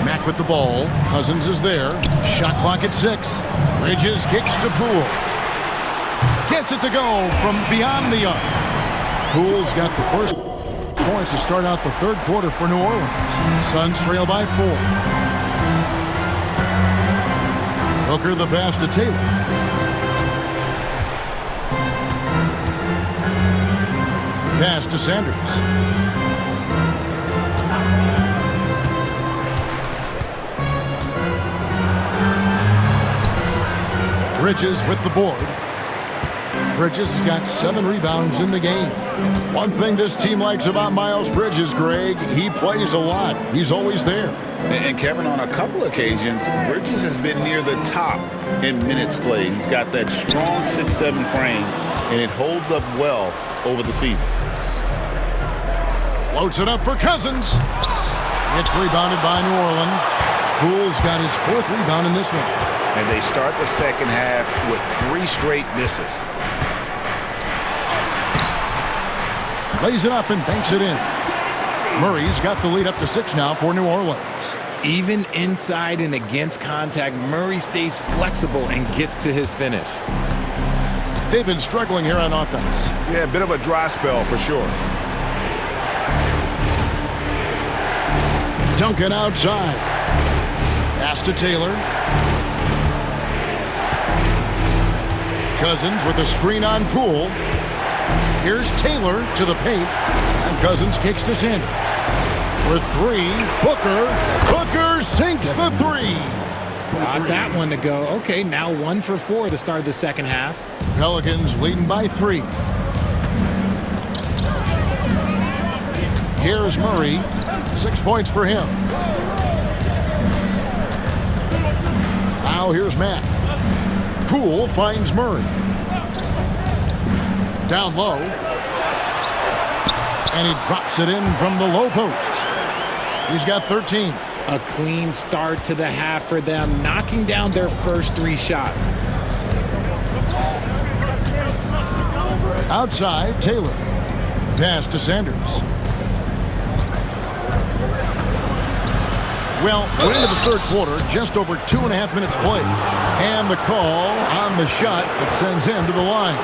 Mack with the ball. Cousins is there. Shot clock at 6. Bridges kicks to Poole. Gets it to go from beyond the arc. Poole's got the first points to start out the third quarter for New Orleans. Suns trail by 4. Booker the pass to Taylor. Pass to Sanders. Bridges with the board. Bridges has got 7 rebounds in the game. One thing this team likes about Miles Bridges, Greg, he plays a lot. He's always there. And Kevin, on a couple occasions, Bridges has been near the top in minutes played. He's got that strong 6'7" frame, and it holds up well over the season. Floats it up for Cousins. It's rebounded by New Orleans. Poole's got his 4th rebound in this one. And they start the second half with 3 straight misses. Lays it up and banks it in. Murray's got the lead up to 6 now for New Orleans. Even inside and against contact, Murray stays flexible and gets to his finish. They've been struggling here on offense. Yeah, a bit of a dry spell for sure. Duncan outside. Pass to Taylor. Cousins with a screen on Poole. Here's Taylor to the paint. And Cousins kicks to Sanders. With 3, Booker. Booker sinks the 3. Got that one to go. Okay, now 1 for 4 to start the second half. Pelicans leading by 3. Here's Murray. 6 points for him. Now here's Matt. Poole finds Murray. Down low. And he drops it in from the low post. He's got 13. A clean start to the half for them, knocking down their first 3 shots. Outside, Taylor. Pass to Sanders. Well, we're into the third quarter, just over 2.5 minutes played. And the call on the shot that sends him to the line.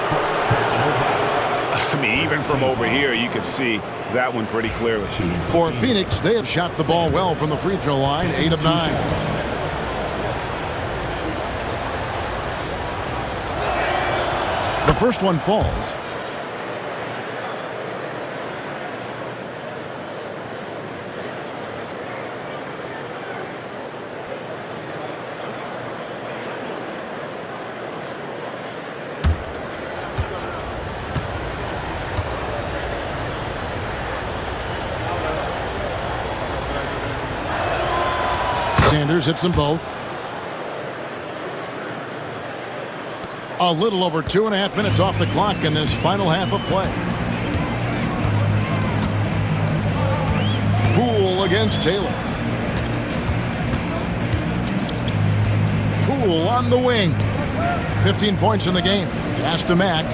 I mean, even from over here, you can see that one pretty clearly. For Phoenix, they have shot the ball well from the free throw line, 8 of 9. The first one falls. Sanders hits them both. A little over 2.5 minutes off the clock in this final half of play. Poole against Taylor. Poole on the wing. 15 points in the game. Pass to Mack.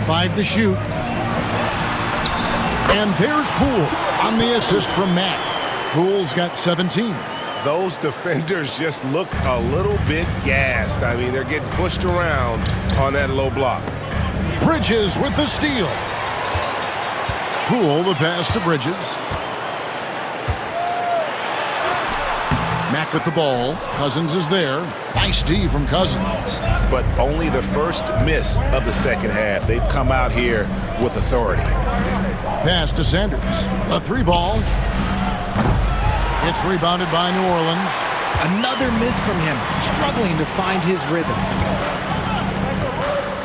5 to shoot. And there's Poole on the assist from Mack. Poole's got 17. Those defenders just look a little bit gassed. I mean, they're getting pushed around on that low block. Bridges with the steal. Poole the pass to Bridges. Mack with the ball. Cousins is there. Nice D from Cousins. But only the first miss of the second half. They've come out here with authority. Pass to Sanders. A 3-ball. It's rebounded by New Orleans. Another miss from him, struggling to find his rhythm.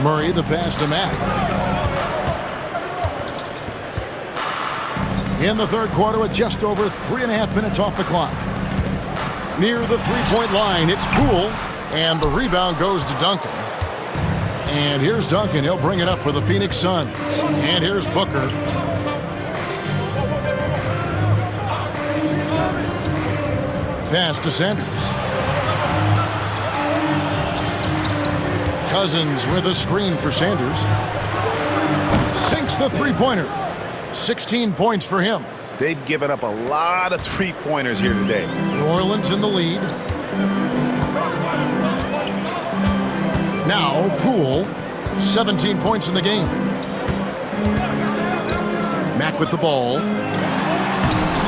Murray the pass to Mack. In the third quarter with just over 3.5 minutes off the clock. Near the three-point line, it's Poole, and the rebound goes to Duncan. And here's Duncan. He'll bring it up for the Phoenix Suns. And here's Booker. Pass to Sanders. Cousins with a screen for Sanders. Sinks the three-pointer. 16 points for him. They've given up a lot of three-pointers here today. New Orleans in the lead. Now Poole, 17 points in the game. Mack with the ball.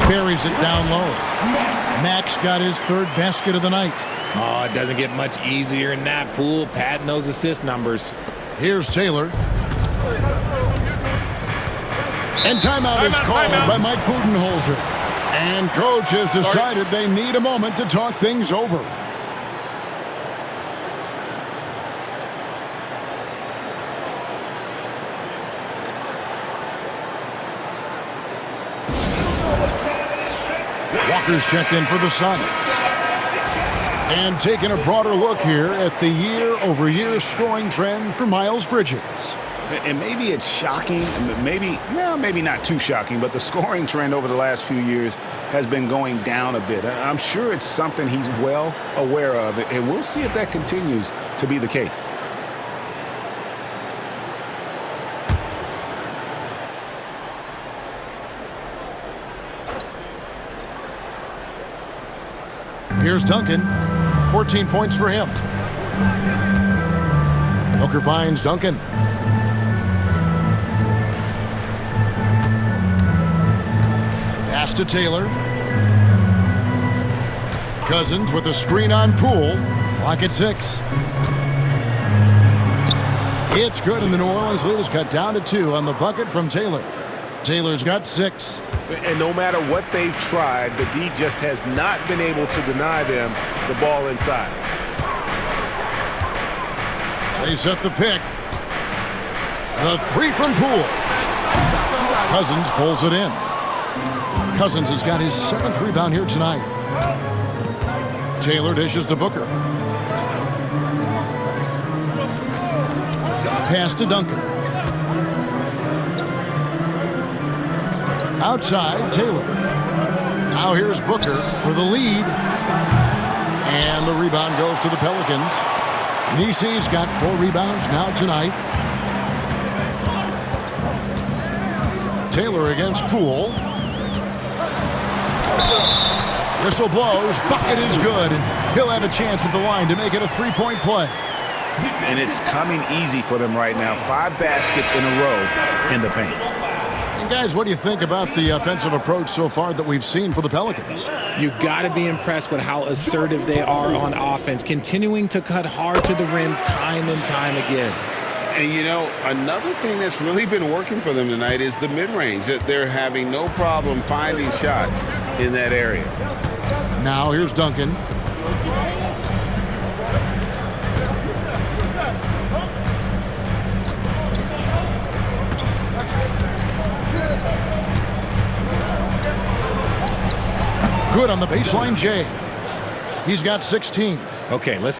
Buries it down low. Mack's got his third basket of the night. Oh, it doesn't get much easier than that. Poole padding those assist numbers. Here's Taylor. And timeout is called by Mike Budenholzer. And coach has decided they need a moment to talk things over. Walker's checked in for the Suns. And taking a broader look here at the year-over-year scoring trend for Miles Bridges. And maybe it's shocking, maybe not too shocking, but the scoring trend over the last few years has been going down a bit. I'm sure it's something he's well aware of, and we'll see if that continues to be the case. Here's Duncan. 14 points for him. Booker finds Duncan. Pass to Taylor. Cousins with a screen on Poole. Clock at 6. It's good, and the New Orleans lead is cut down to 2 on the bucket from Taylor. Taylor's got 6. And no matter what they've tried, the D just has not been able to deny them the ball inside. They set the pick. The 3 from Poole. Cousins pulls it in. Cousins has got his 7th rebound here tonight. Taylor dishes to Booker. Pass to Duncan. Outside, Taylor. Now here's Booker for the lead. And the rebound goes to the Pelicans. Nisi's got 4 rebounds now tonight. Taylor against Poole. Whistle blows. Bucket is good. And he'll have a chance at the line to make it a 3-point play. And it's coming easy for them right now. 5 baskets in a row in the paint. And guys, what do you think about the offensive approach so far that we've seen for the Pelicans? You got to be impressed with how assertive they are on offense, continuing to cut hard to the rim time and time again. And, you know, another thing that's really been working for them tonight is the mid-range. That they're having no problem finding shots in that area. Now here's Duncan. Good on the baseline, Jay. He's got 16. Okay, let's.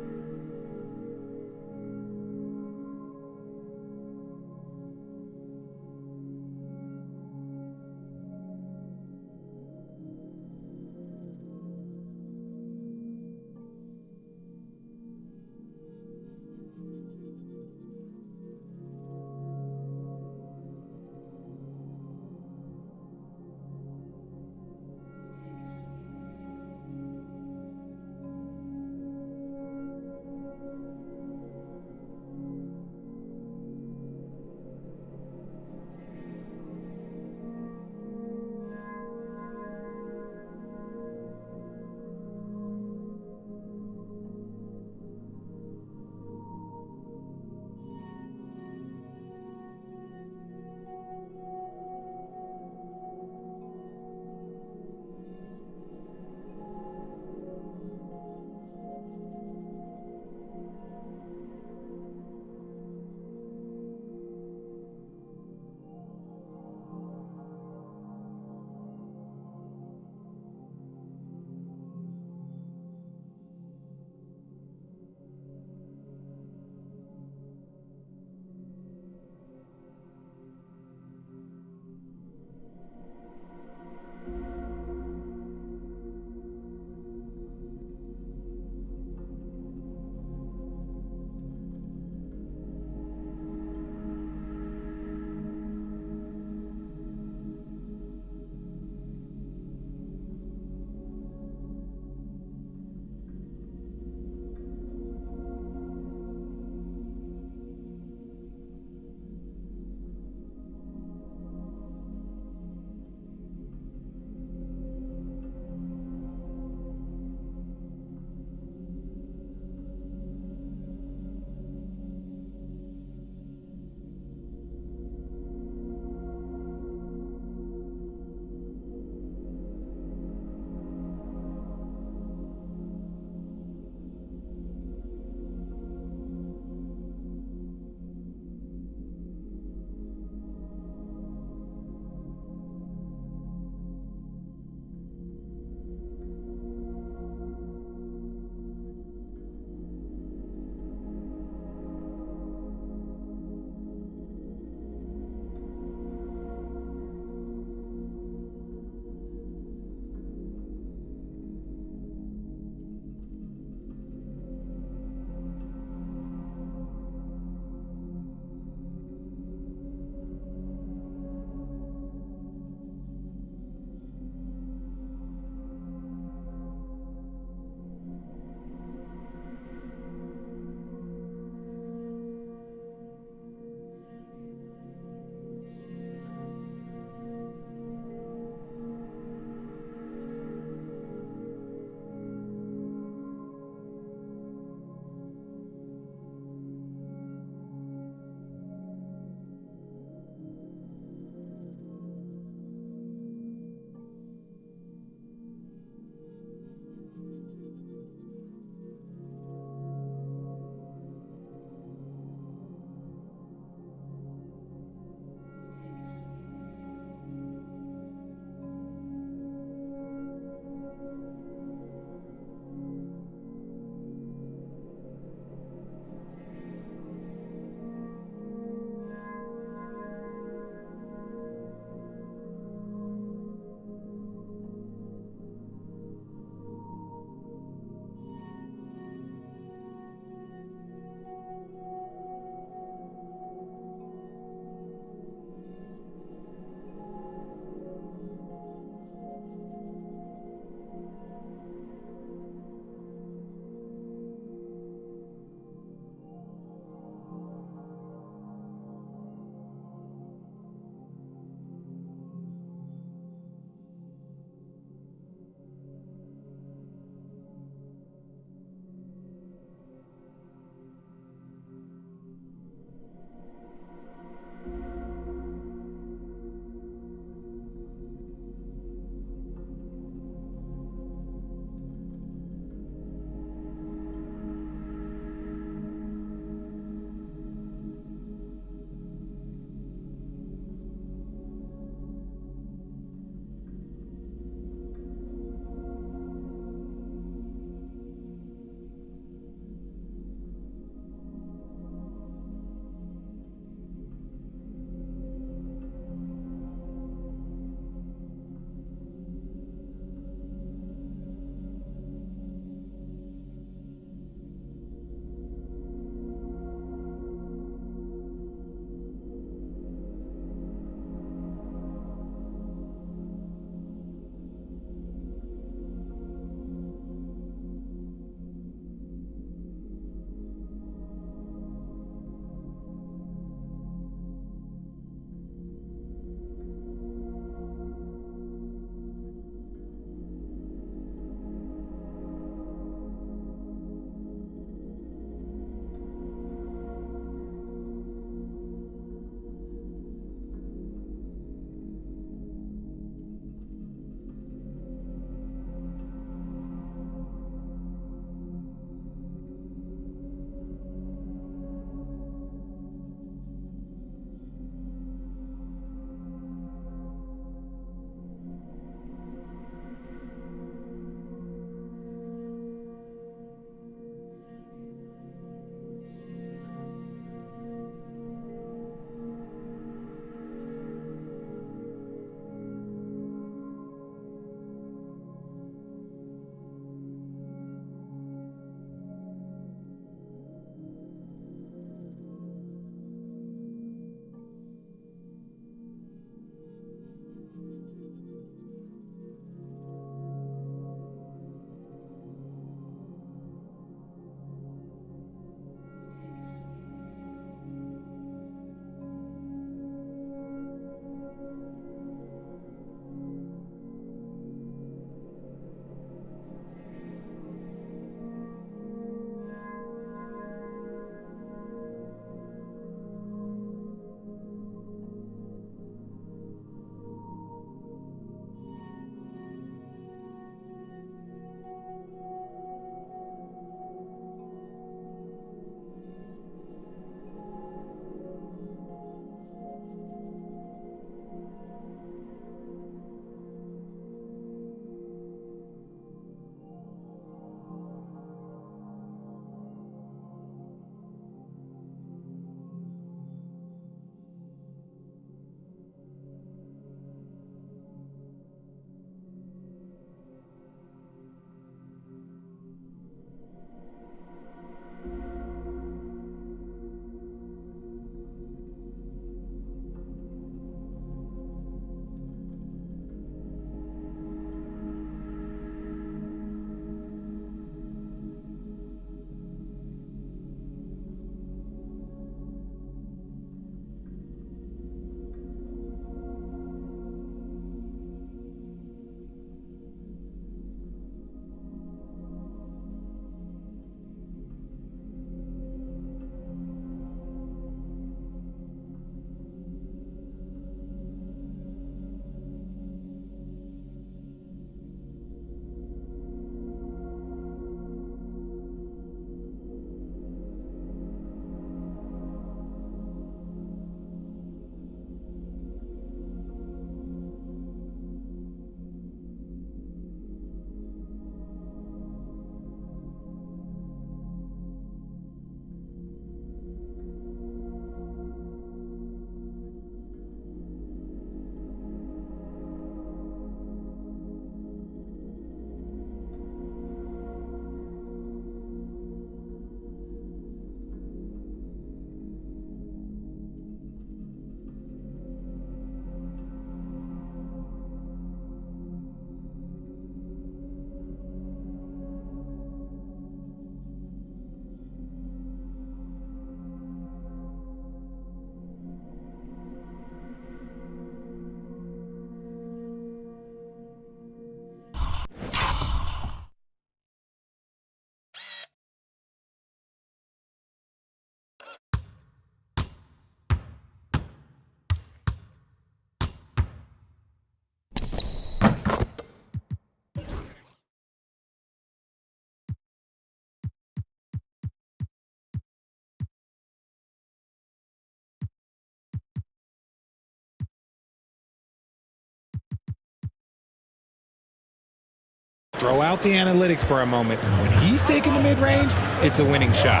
throw out the analytics for a moment. When he's taking the mid-range, it's a winning shot.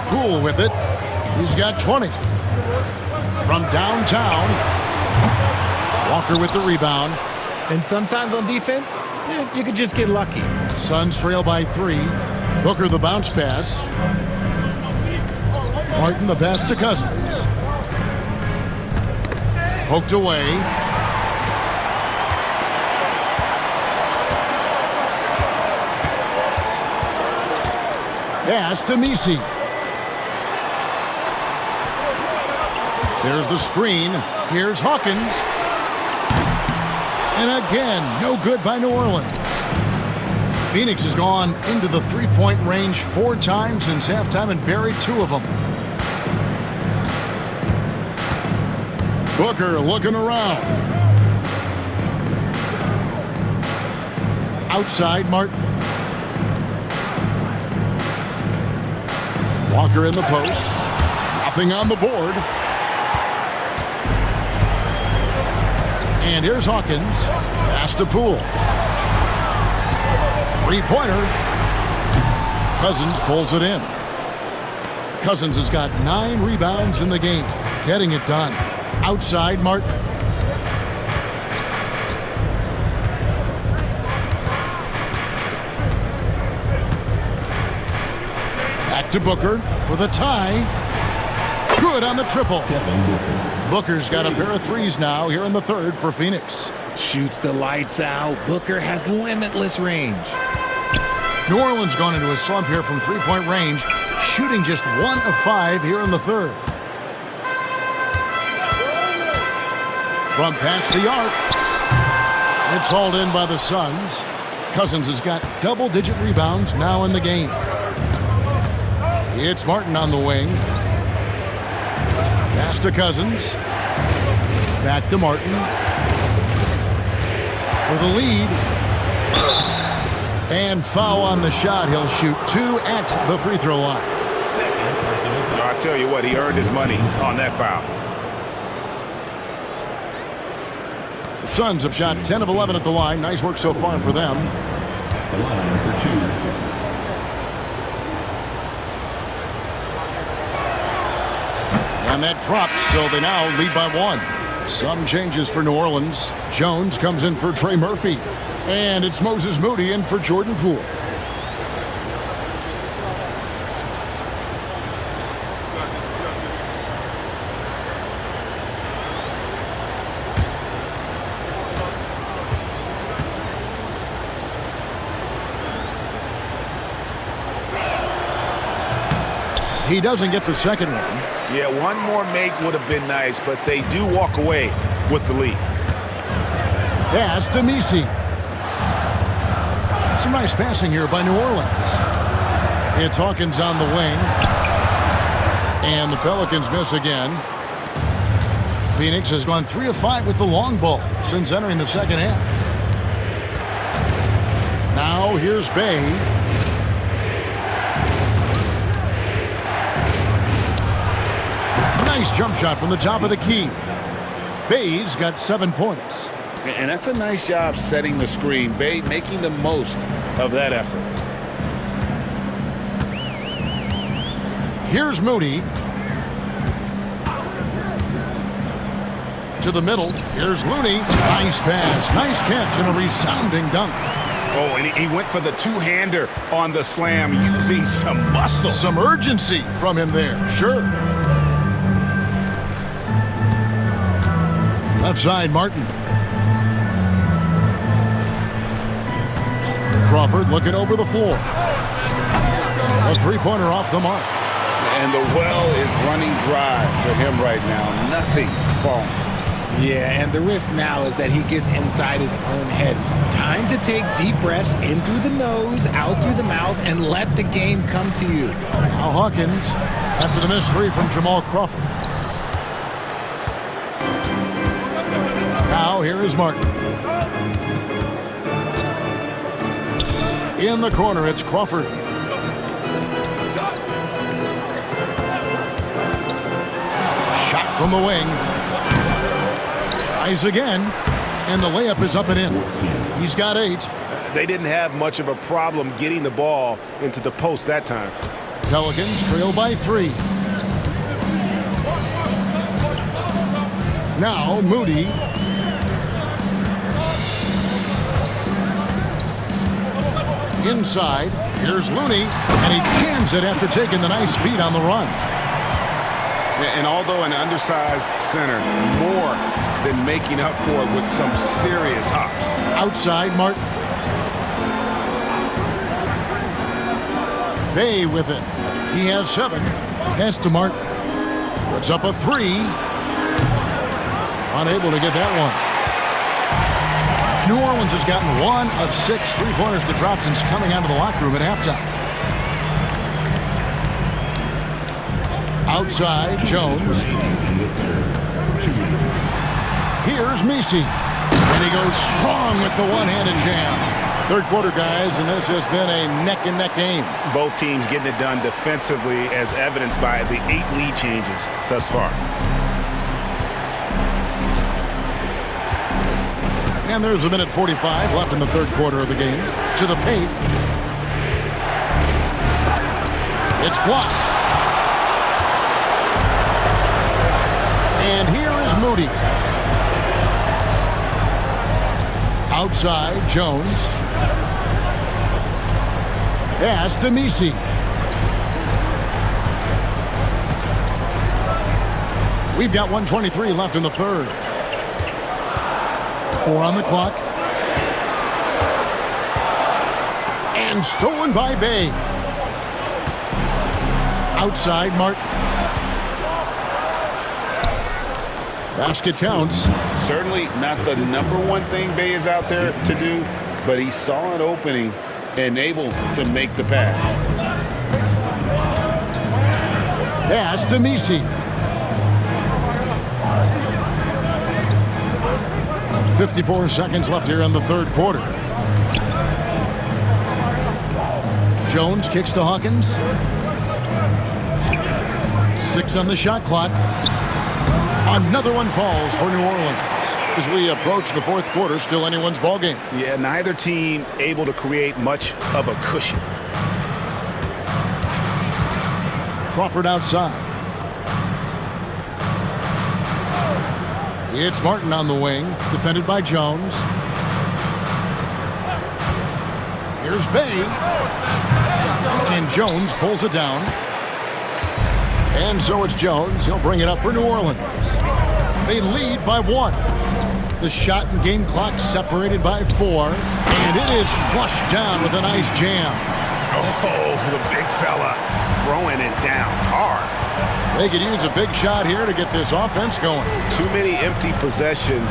Cool with it. He's got 20. From downtown, Walker with the rebound. And sometimes on defense, you could just get lucky. Suns trail by 3. Booker the bounce pass. Martin the pass to Cousins. Poked away. Pass to Messi. There's the screen. Here's Hawkins. And again, no good by New Orleans. Phoenix has gone into the three-point range 4 times since halftime and buried 2 of them. Booker looking around. Outside, Martin. Walker in the post. Nothing on the board. And here's Hawkins. Pass to Poole. Three-pointer. Cousins pulls it in. Cousins has got 9 rebounds in the game. Getting it done. Outside, Martin. Back to Booker for the tie. Good on the triple. Booker's got a pair of threes now here in the third for Phoenix. Shoots the lights out. Booker has limitless range. New Orleans gone into a slump here from three-point range, shooting just 1 of 5 here in the third. From past the arc, it's hauled in by the Suns. Cousins has got double-digit rebounds now in the game. It's Martin on the wing. Pass to Cousins. Back to Martin. For the lead. And foul on the shot. He'll shoot 2 at the free throw line. I'll tell you what, he earned his money on that foul. The Suns have shot 10 of 11 at the line. Nice work so far for them. The line for 2. And that drops, so they now lead by 1. Some changes for New Orleans. Jones comes in for Trey Murphy. And it's Moses Moody in for Jordan Poole. He doesn't get the second one. Yeah, one more make would have been nice, but they do walk away with the lead. Pass to Messi. Some nice passing here by New Orleans. It's Hawkins on the wing. And the Pelicans miss again. Phoenix has gone 3 of 5 with the long ball since entering the second half. Now here's Bay. Nice jump shot from the top of the key. Bay's got 7 points. And that's a nice job setting the screen. Bay making the most of that effort. Here's Moody. To the middle. Here's Looney. Nice pass. Nice catch and a resounding dunk. Oh, and he went for the two-hander on the slam using some muscle. Some urgency from him there. Sure. Left side, Martin. Crawford looking over the floor. A three-pointer off the mark. And the well is running dry for him right now. Nothing falling. Yeah, and the risk now is that he gets inside his own head. Time to take deep breaths in through the nose, out through the mouth, and let the game come to you. Now Hawkins after the missed 3 from Jamal Crawford. Now here is Martin. In the corner, it's Crawford. Shot from the wing. Tries again. And the layup is up and in. He's got 8. They didn't have much of a problem getting the ball into the post that time. Pelicans trail by 3. Now Moody. Inside, here's Looney, and he jams it after taking the nice feed on the run. And although an undersized center, more than making up for it with some serious hops. Outside, Martin. Bay with it. He has 7. Pass to Martin. Puts up a 3. Unable to get that one. New Orleans has gotten 1 of 6 3-pointers to drop since coming out of the locker room at halftime. Outside, Jones. Here's Messi. And he goes strong with the one-handed jam. Third quarter, guys, and this has been a neck-and-neck game. Both teams getting it done defensively as evidenced by the 8 lead changes thus far. And there's a minute 45 left in the third quarter of the game. To the paint. It's blocked. And here is Moody. Outside, Jones. Pass to Messi. We've got 1:23 left in the third. 4 on the clock. And stolen by Bay. Outside, Martin. Basket counts. Certainly not the #1 thing Bay is out there to do, but he saw an opening and able to make the pass. Pass to Messi. 54 seconds left here in the third quarter. Jones kicks to Hawkins. 6 on the shot clock. Another one falls for New Orleans. As we approach the fourth quarter, still anyone's ball game. Yeah, neither team able to create much of a cushion. Crawford outside. It's Martin on the wing, defended by Jones. Here's Bay. And Jones pulls it down. And so it's Jones. He'll bring it up for New Orleans. They lead by 1. The shot and game clock separated by 4. And it is flushed down with a nice jam. Oh, the big fella throwing it down hard. They could use a big shot here to get this offense going. Too many empty possessions.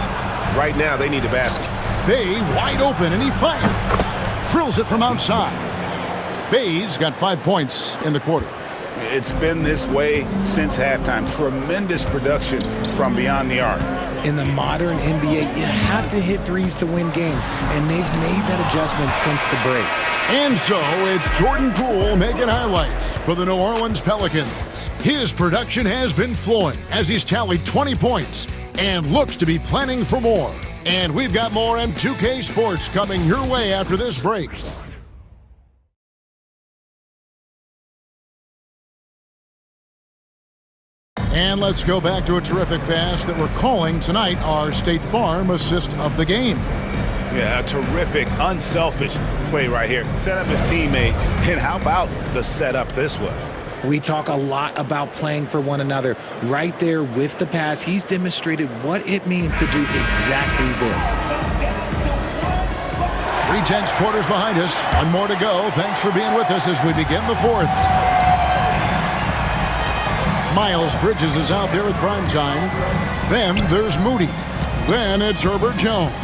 Right now, they need a basket. Bay wide open, and he fires. Drills it from outside. Bay's got 5 points in the quarter. It's been this way since halftime. Tremendous production from beyond the arc. In the modern NBA, you have to hit threes to win games, and they've made that adjustment since the break. And so it's Jordan Poole making highlights for the New Orleans Pelicans. His production has been flowing as he's tallied 20 points and looks to be planning for more. And we've got more M2K Sports coming your way after this break. And let's go back to a terrific pass that we're calling tonight our State Farm assist of the game. Yeah, a terrific, unselfish play right here. Set up his teammate, and how about the setup this was? We talk a lot about playing for one another. Right there with the pass, he's demonstrated what it means to do exactly this. 3/10 quarters behind us. One more to go. Thanks for being with us as we begin the fourth. Miles Bridges is out there at prime time. Then there's Moody. Then it's Herbert Jones.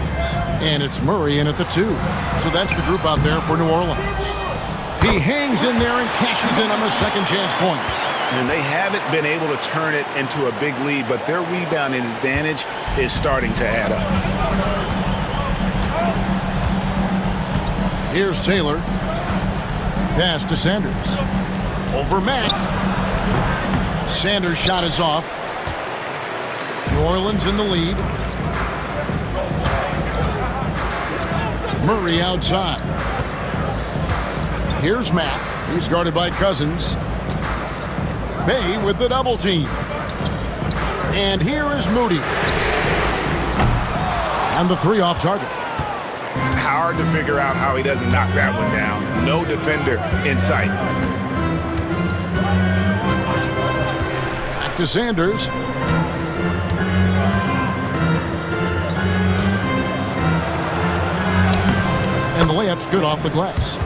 And it's Murray in at the 2. So that's the group out there for New Orleans. He hangs in there and cashes in on the second chance points. And they haven't been able to turn it into a big lead, but their rebounding advantage is starting to add up. Here's Taylor. Pass to Sanders. Over Mack. Sanders' shot is off. New Orleans in the lead. Murray outside. Here's Mack. He's guarded by Cousins. Bay with the double team. And here is Moody. And the three off target. Hard to figure out how he doesn't knock that one down. No defender in sight. Back to Sanders. And the layup's good off the glass.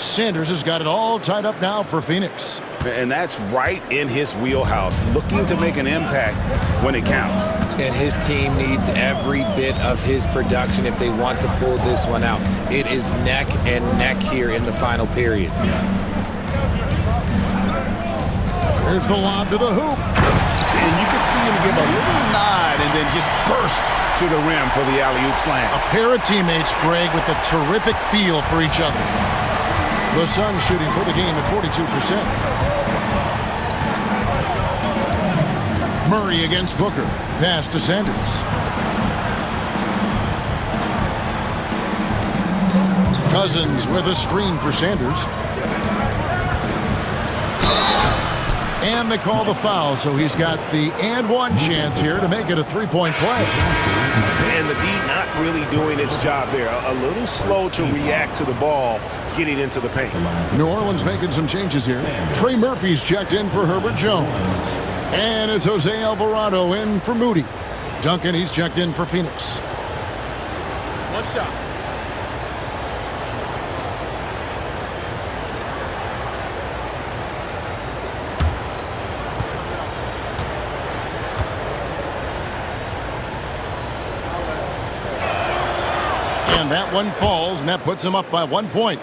Sanders has got it all tied up now for Phoenix. And that's right in his wheelhouse, looking to make an impact when it counts. And his team needs every bit of his production if they want to pull this one out. It is neck and neck here in the final period. Here's the lob to the hoop. And you can see him give a little nod and then just burst to the rim for the alley-oop slam. A pair of teammates, Greg, with a terrific feel for each other. The Suns shooting for the game at 42%. Murray against Booker. Pass to Sanders. Cousins with a screen for Sanders. And they call the foul, so he's got the and one chance here to make it a three-point play. And the D not really doing its job there. A little slow to react to the ball getting into the paint. New Orleans making some changes here. Trey Murphy's checked in for Herbert Jones. And it's Jose Alvarado in for Moody. Duncan, he's checked in for Phoenix. One shot. And that one falls, and that puts him up by 1 point.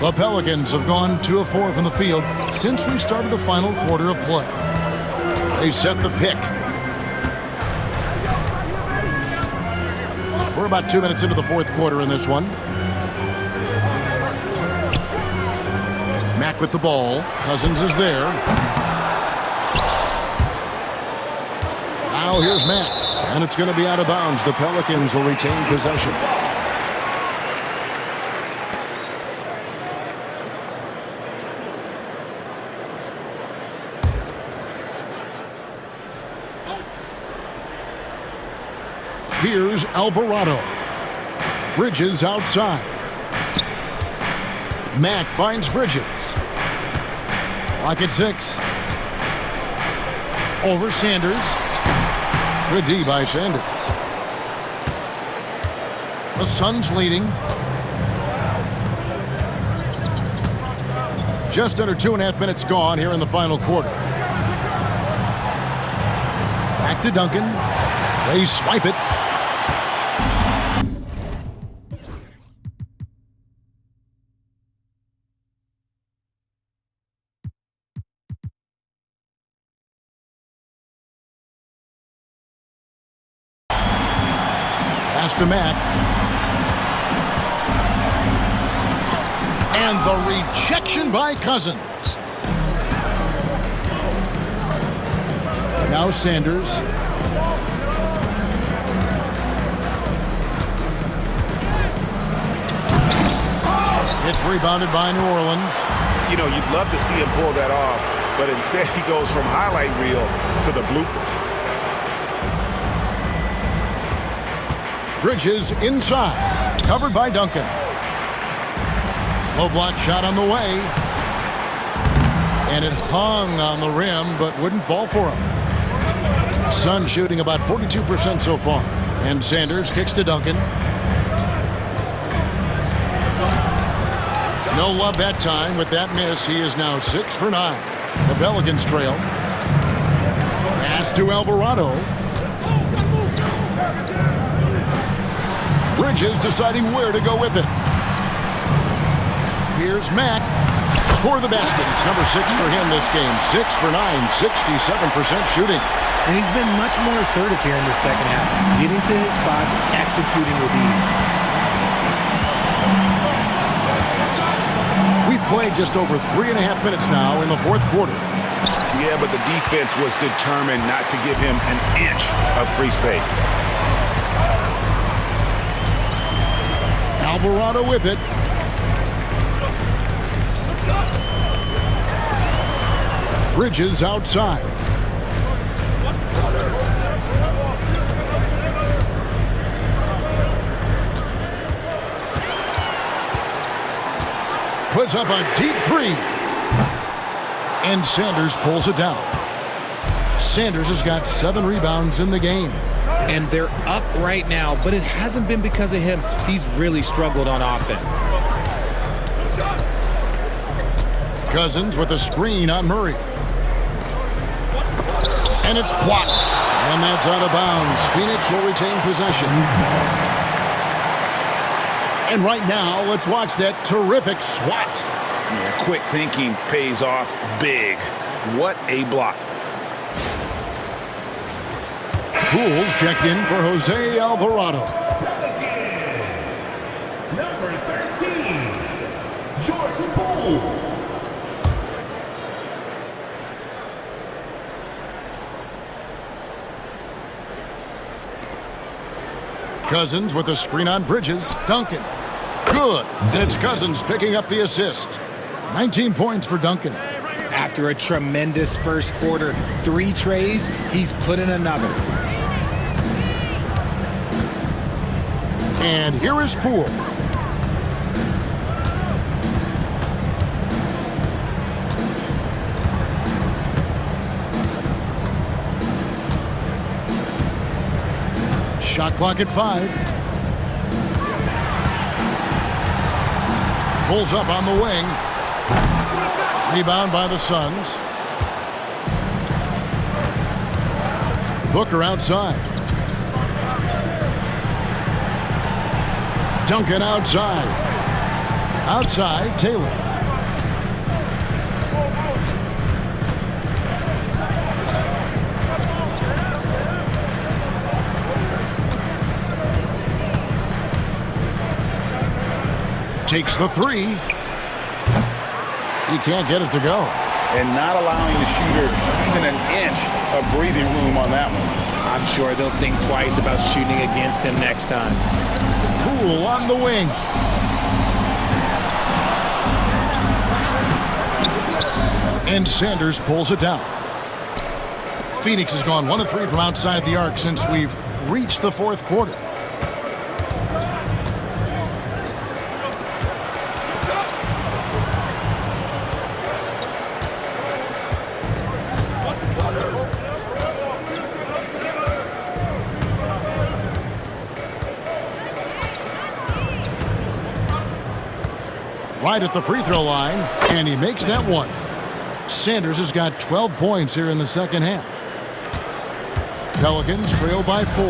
The Pelicans have gone 2 of 4 from the field since we started the final quarter of play. They set the pick. We're about 2 minutes into the fourth quarter in this one. Mack with the ball. Cousins is there. Now here's Mack, and it's going to be out of bounds. The Pelicans will retain possession. Here's Alvarado. Bridges outside. Mack finds Bridges. Clock at 6. Over Sanders. Good D by Sanders. The Suns leading. Just under 2.5 minutes gone here in the final quarter. Back to Duncan. They swipe it. Pass to Mack. And the rejection by Cousins. Now Sanders. It's rebounded by New Orleans. You know, you'd love to see him pull that off, but instead he goes from highlight reel to the bloopers. Bridges inside. Covered by Duncan. Low block shot on the way. And it hung on the rim, but wouldn't fall for him. Suns shooting about 42% so far. And Sanders kicks to Duncan. No love that time. With that miss, he is now 6 for 9. The Pelicans trail. Pass to Alvarado. Bridges deciding where to go with it. Here's Mack. Score the basket. It's number 6 for him this game. 6 for 9, 67% shooting. And he's been much more assertive here in the second half, getting to his spots, executing with ease. We've played just over 3.5 minutes now in the fourth quarter. Yeah, but the defense was determined not to give him an inch of free space. Alvarado with it. Bridges outside. Puts up a deep three. And Sanders pulls it down. Sanders has got 7 rebounds in the game. And they're up right now, but it hasn't been because of him. He's really struggled on offense. Cousins with a screen on Murray. And it's blocked. And that's out of bounds. Phoenix will retain possession. And right now, let's watch that terrific swat. Yeah, quick thinking pays off big. What a block. Pools checked in for Jose Alvarado. Number 13, George Poole. Cousins with a screen on Bridges. Duncan. Good. And it's Cousins picking up the assist. 19 points for Duncan. After a tremendous first quarter, 3 trays, he's put in another. And here is Poole. Shot clock at 5. Pulls up on the wing. Rebound by the Suns. Booker outside. Duncan outside. Outside, Taylor. Takes the 3. He can't get it to go. And not allowing the shooter even an inch of breathing room on that one. I'm sure they'll think twice about shooting against him next time. Poole on the wing. And Sanders pulls it down. Phoenix has gone 1 of 3 from outside the arc since we've reached the 4th quarter. Right at the free throw line, and he makes that one. Sanders has got 12 points here in the second half. Pelicans trail by 4.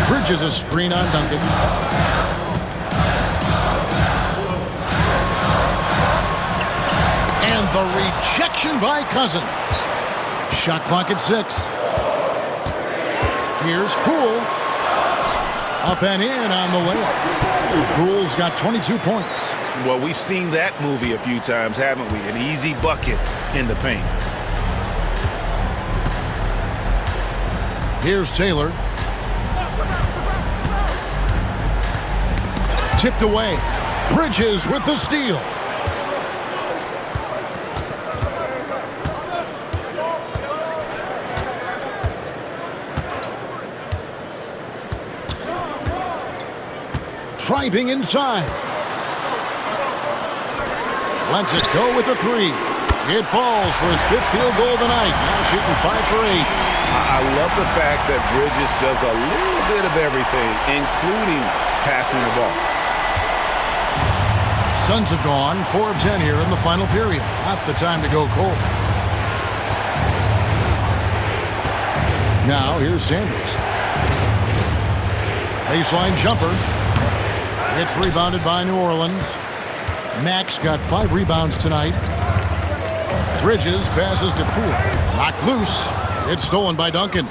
Bridges a screen on Duncan. And the rejection by Cousins. Shot clock at 6. Here's Poole. Up and in on the layup. Poole's got 22 points. Well, we've seen that movie a few times, haven't we? An easy bucket in the paint. Here's Taylor. Tipped away. Bridges with the steal. Driving inside. Lets it go with the 3. It falls for his 5th field goal of the night. Now shooting 5 for 8. I love the fact that Bridges does a little bit of everything, including passing the ball. Suns have gone 4 of 10 here in the final period. Not the time to go cold. Now here's Sanders. Baseline jumper. It's rebounded by New Orleans. Max got 5 rebounds tonight. Bridges passes to Poole. Knocked loose. It's stolen by Duncan.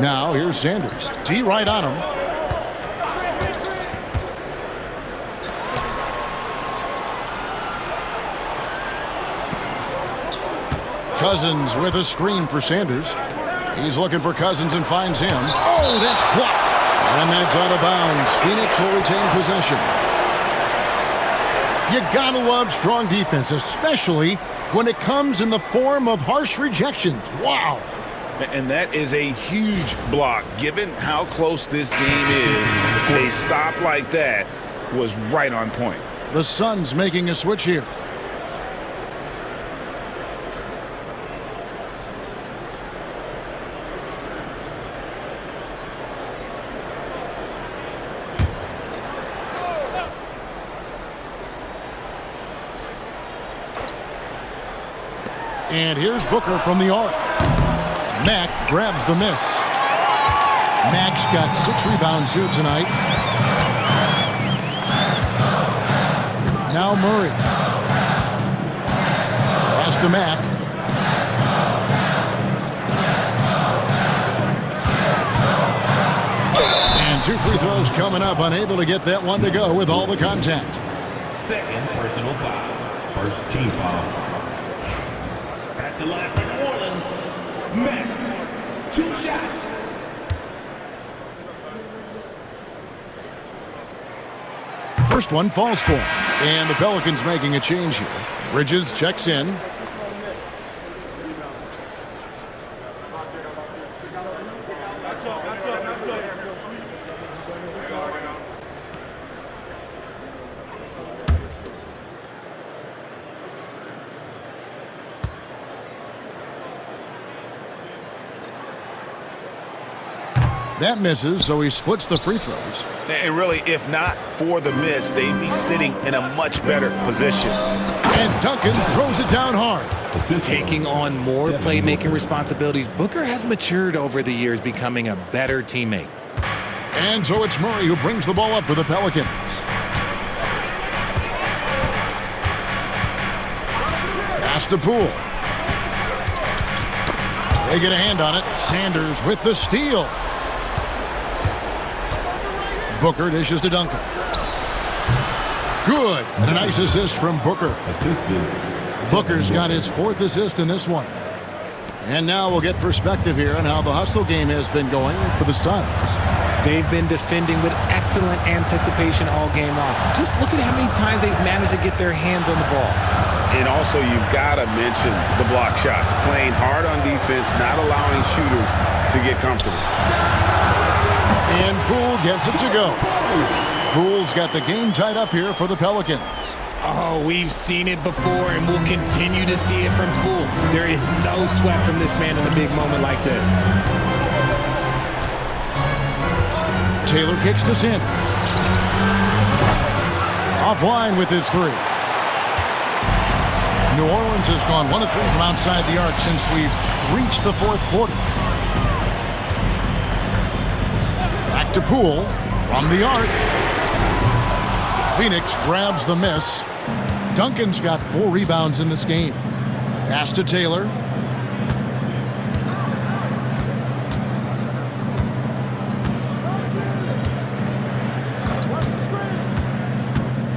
Now here's Sanders. D right on him. Cousins with a screen for Sanders. He's looking for Cousins and finds him. Oh, that's blocked. And that's out of bounds. Phoenix will retain possession. You gotta love strong defense, especially when it comes in the form of harsh rejections. Wow. And that is a huge block. Given how close this game is, a stop like that was right on point. The Suns making a switch here. And here's Booker from the arc. Mack grabs the miss. Mack's got 6 rebounds here tonight. Now Murray. Pass to Mack. And 2 free throws coming up. Unable to get that one to go with all the contact. Second personal foul. First team foul. At the line for New Orleans, Mack, 2 shots. First one falls for him. And the Pelicans making a change here. Bridges checks in. That misses, so he splits the free throws. And really, if not for the miss, they'd be sitting in a much better position. And Duncan throws it down hard. Taking on more playmaking responsibilities, Booker has matured over the years, becoming a better teammate. And so it's Murray who brings the ball up for the Pelicans. Pass to Poole. They get a hand on it. Sanders with the steal. Booker dishes to Duncan. Good. And a nice assist from Booker. Booker's got his 4th assist in this one. And now we'll get perspective here on how the hustle game has been going for the Suns. They've been defending with excellent anticipation all game long. Just look at how many times they've managed to get their hands on the ball. And also, you've got to mention the block shots. Playing hard on defense, not allowing shooters to get comfortable. And Poole gets it to go. Poole's got the game tied up here for the Pelicans. Oh, we've seen it before, and we'll continue to see it from Poole. There is no sweat from this man in a big moment like this. Taylor kicks to Sanders. Offline with his 3. New Orleans has gone 1 of 3 from outside the arc since we've reached the 4th quarter. Back to Poole from the arc. Phoenix grabs the miss. Duncan's got 4 rebounds in this game. Pass to Taylor.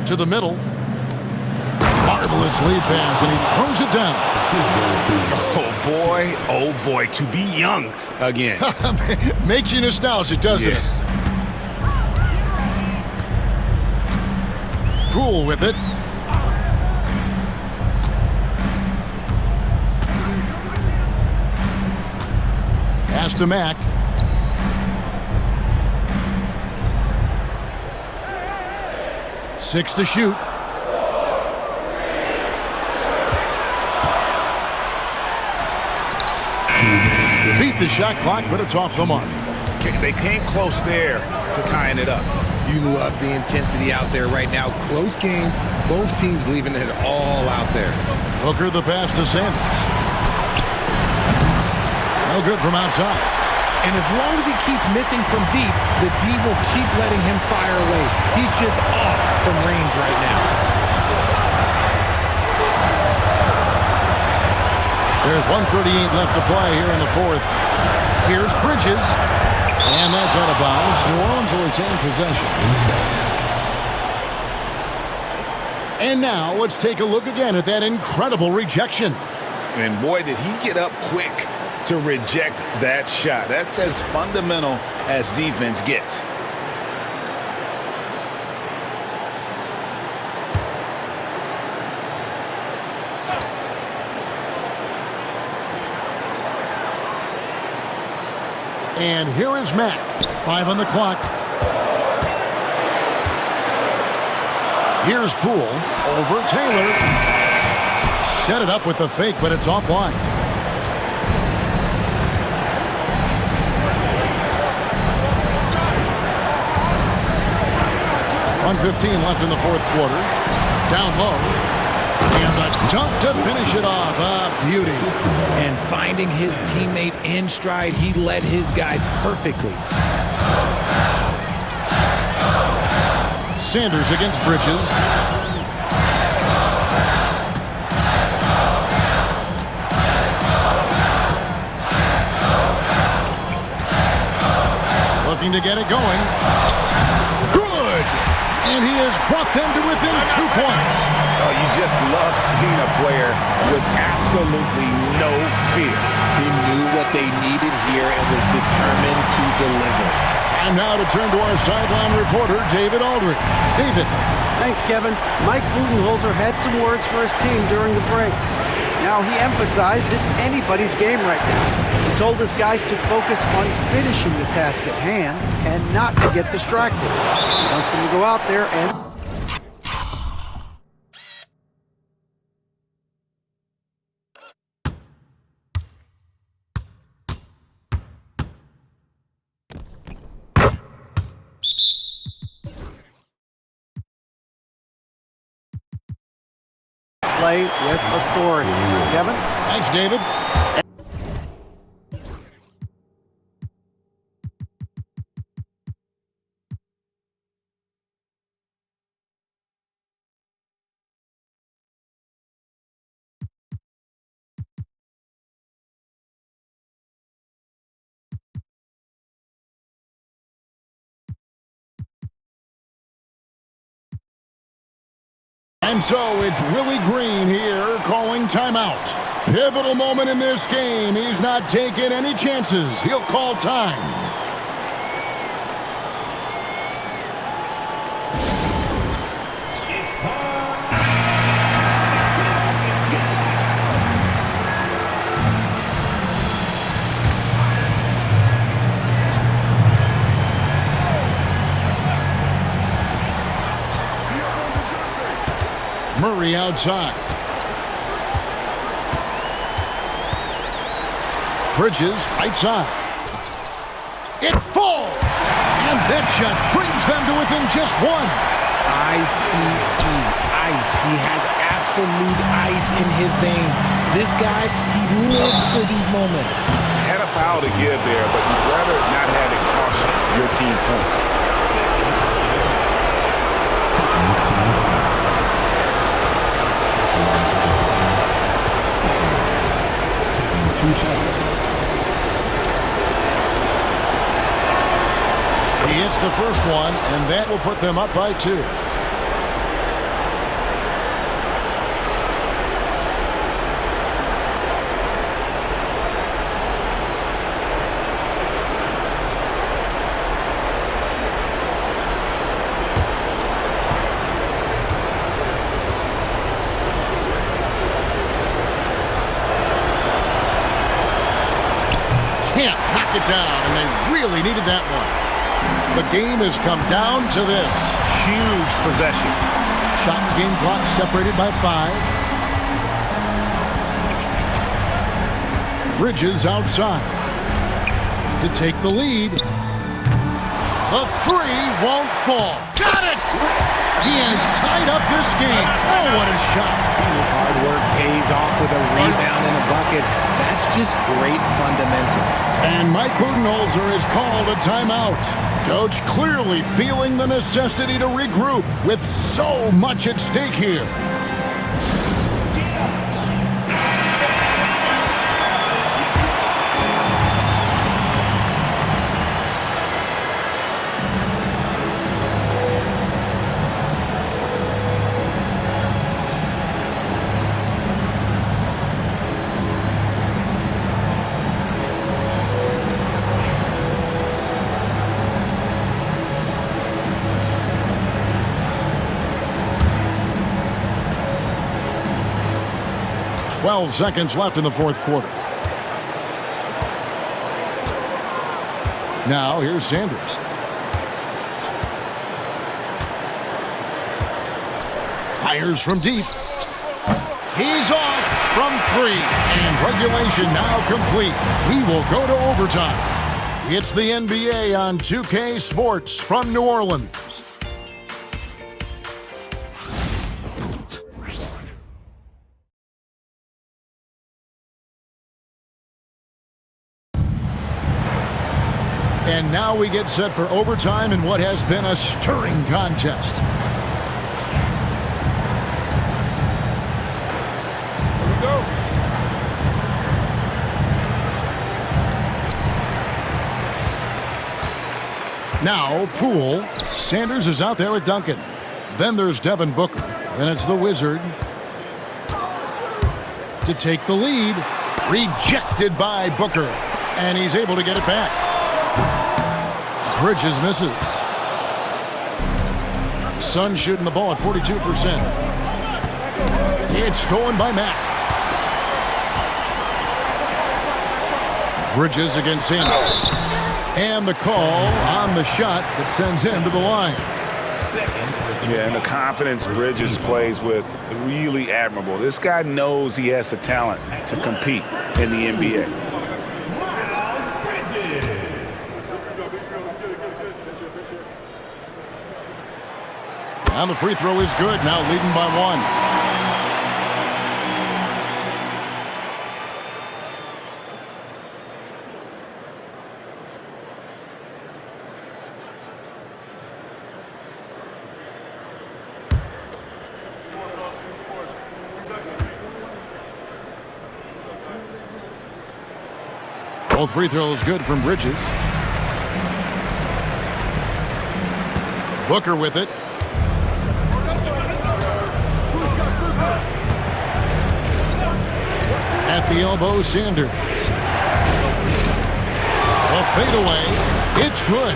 To the middle. Marvelous lead pass, and he throws it down. Oh boy, to be young again. Makes you nostalgic, doesn't it? Poole with it. Pass to Mack. Six to shoot. Beat the shot clock, but it's off the mark. They came close there to tying it up. You love the intensity out there right now. Close game. Both teams leaving it all out there. Booker the pass to Sanders. No good from outside. And as long as he keeps missing from deep, the D will keep letting him fire away. He's just off from range right now. There's 1:38 left to play here in the 4th. Here's Bridges. And that's out of bounds. New Orleans will retain possession. And now let's take a look again at that incredible rejection. And boy, did he get up quick to reject that shot. That's as fundamental as defense gets. And here is Mack. 5 on the clock. Here's Poole. Over Taylor. Set it up with the fake, but it's offline. .1:15 left in the fourth quarter. Down low. And the dunk to finish it off. A beauty. And finding his teammate in stride, he led his guy perfectly. Sanders against Bridges. Looking to get it going. Good! And he has brought them to within 2 points. Oh, you just love seeing a player with absolutely no fear. He knew what they needed here and was determined to deliver. And now to turn to our sideline reporter, David Aldridge. David. Thanks, Kevin. Mike Budenholzer had some words for his team during the break. Now, he emphasized it's anybody's game right now. He told his guys to focus on finishing the task at hand and not to get distracted. He wants them to go out there and... play with authority. Kevin? Thanks, David. And so it's Willie Green here calling timeout. Pivotal moment in this game. He's not taking any chances. He'll call time. Murray outside. Bridges right side. It falls! And that shot brings them to within just one. I-C-E, ice. He has absolute ice in his veins. This guy, he lives for these moments. Had a foul to give there, but you'd rather not have it cost your team points. He hits the first one, and that will put them up by 2. Can't knock it down, and they really needed that one. The game has come down to this. Huge possession. Shot game clock separated by 5. Bridges outside to take the lead. The 3 won't fall. Got it! He has tied up this game. Oh, what a shot. Hard work pays off with a rebound and a bucket. That's just great fundamental. And Mike Budenholzer has called a timeout. Coach clearly feeling the necessity to regroup with so much at stake here. 12 seconds left in the fourth quarter. Now here's Sanders. Fires from deep. He's off from 3. And regulation now complete. We will go to overtime. It's the NBA on 2K Sports from New Orleans. And now we get set for overtime in what has been a stirring contest. Now, Poole. Sanders is out there with Duncan. Then there's Devin Booker. Then it's the Wizard to take the lead. Rejected by Booker. And he's able to get it back. Bridges misses. Suns shooting the ball at 42%. It's stolen by Mack. Bridges against Sanders. And the call on the shot that sends him to the line. Yeah, and the confidence Bridges plays with, really admirable. This guy knows he has the talent to compete in the NBA. And the free throw is good, now leading by 1. Both free throws good from Bridges. Booker with it. At the elbow, Sanders. A fadeaway. It's good.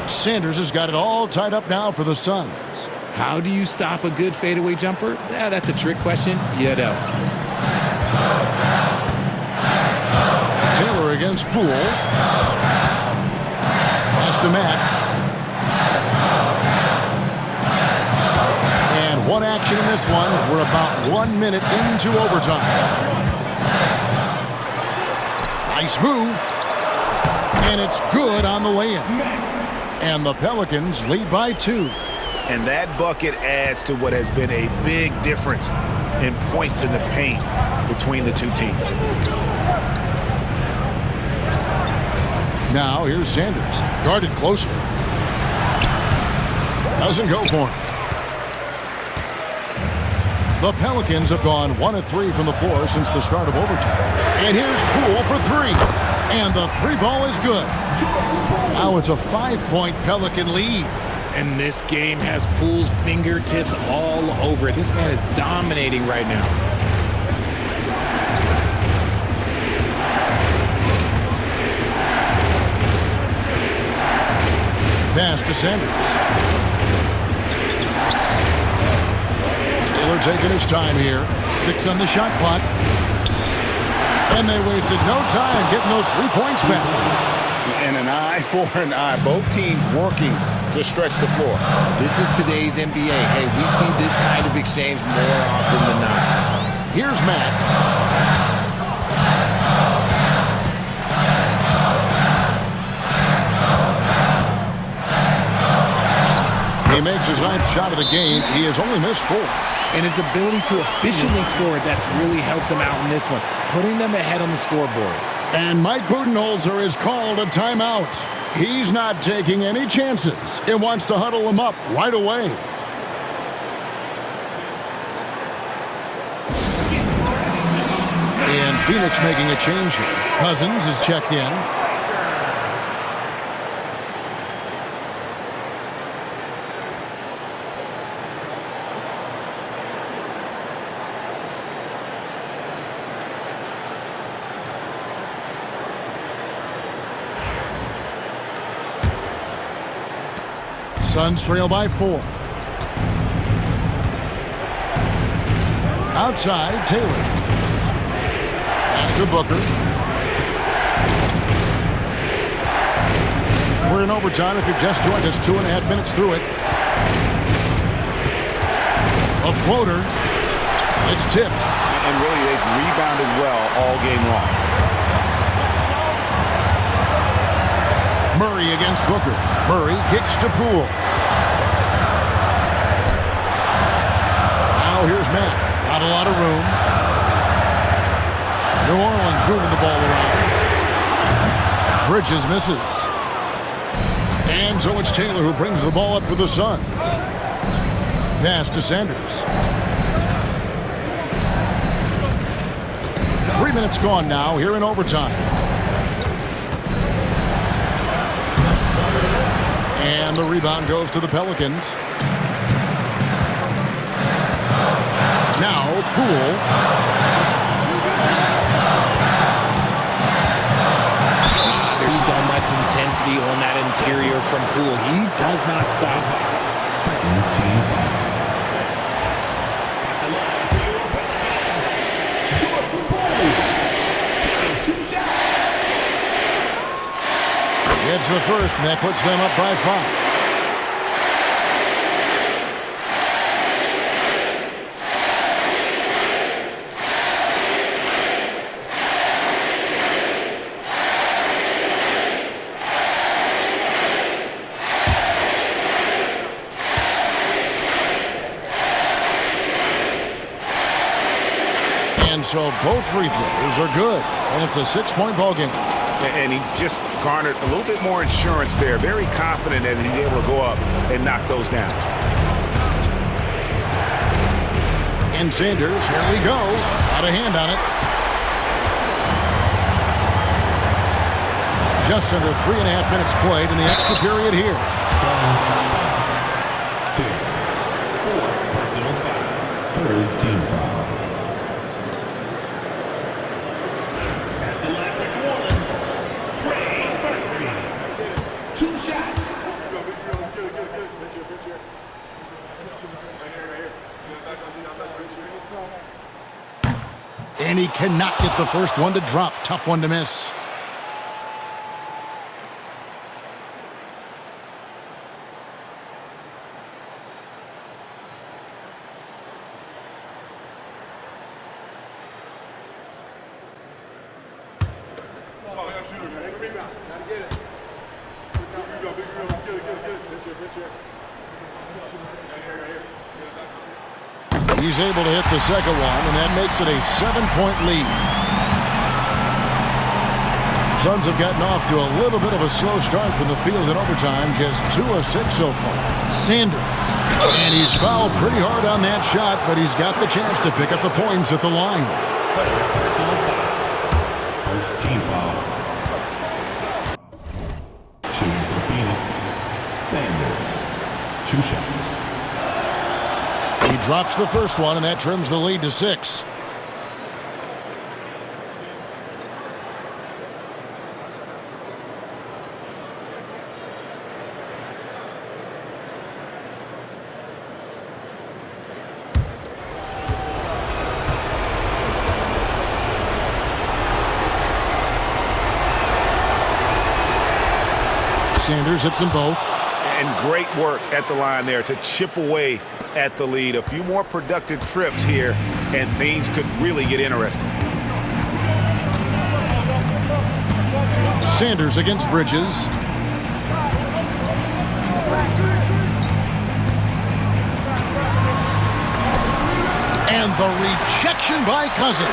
Sanders has got it all tied up now for the Suns. How do you stop a good fadeaway jumper? That's a trick question. You don't. Taylor against Poole. Pass to Mack. And one action in this one. We're about 1 minute into overtime. Nice move. And it's good on the lay-in. And the Pelicans lead by 2. And that bucket adds to what has been a big difference in points in the paint between the two teams. Now here's Sanders. Guarded closely. Doesn't go for him. The Pelicans have gone 1 of 3 from the floor since the start of overtime. And here's Poole for 3. And the 3 ball is good. Now it's a 5-point Pelican lead. And this game has Poole's fingertips all over it. This man is dominating right now. Pass to Sanders. Taylor taking his time here. 6 on the shot clock. And they wasted no time getting those 3 points back. And an eye for an eye. Both teams working to stretch the floor. This is today's NBA. Hey, we see this kind of exchange more often than not. Here's Mack. He makes his 9th shot of the game. He has only missed 4. And his ability to efficiently score, that's really helped him out in this one, putting them ahead on the scoreboard. And Mike Budenholzer has called a timeout. He's not taking any chances and wants to huddle him up right away. And Phoenix making a change here. Cousins is checked in. Suns trail by 4. Outside, Taylor. Pass to Booker. We're in overtime if you just joined us. 2.5 minutes through it. A floater. It's tipped. And really, they've rebounded well all game long. Murray against Booker. Murray kicks to Poole. Now here's Matt. Not a lot of room. New Orleans moving the ball around. Bridges misses. And so it's Taylor who brings the ball up for the Suns. Pass to Sanders. 3 minutes gone now here in overtime. And the rebound goes to the Pelicans. Now Poole. There's so much intensity on that interior from Poole. He does not stop. It's the first, and that puts them up by 5. And so both free throws are good, and it's a 6-point ball game. And he just garnered a little bit more insurance there. Very confident as he's able to go up and knock those down. And Sanders, here we go. Got a hand on it. Just under 3.5 minutes played in the extra period here. 2, 4, personal foul, third team foul. And he cannot get the first one to drop. Tough one to miss. He's able to hit the second one, and that makes it a 7-point lead. Suns have gotten off to a little bit of a slow start from the field in overtime, just 2 of 6 so far. Sanders, and he's fouled pretty hard on that shot, but he's got the chance to pick up the points at the line. First team foul. Shooting for Phoenix, Sanders, 2 shots. He drops the first one, and that trims the lead to 6. Sanders hits them both. And great work at the line there to chip away at the lead. A few more productive trips here, and things could really get interesting. Sanders against Bridges. And the rejection by Cousins.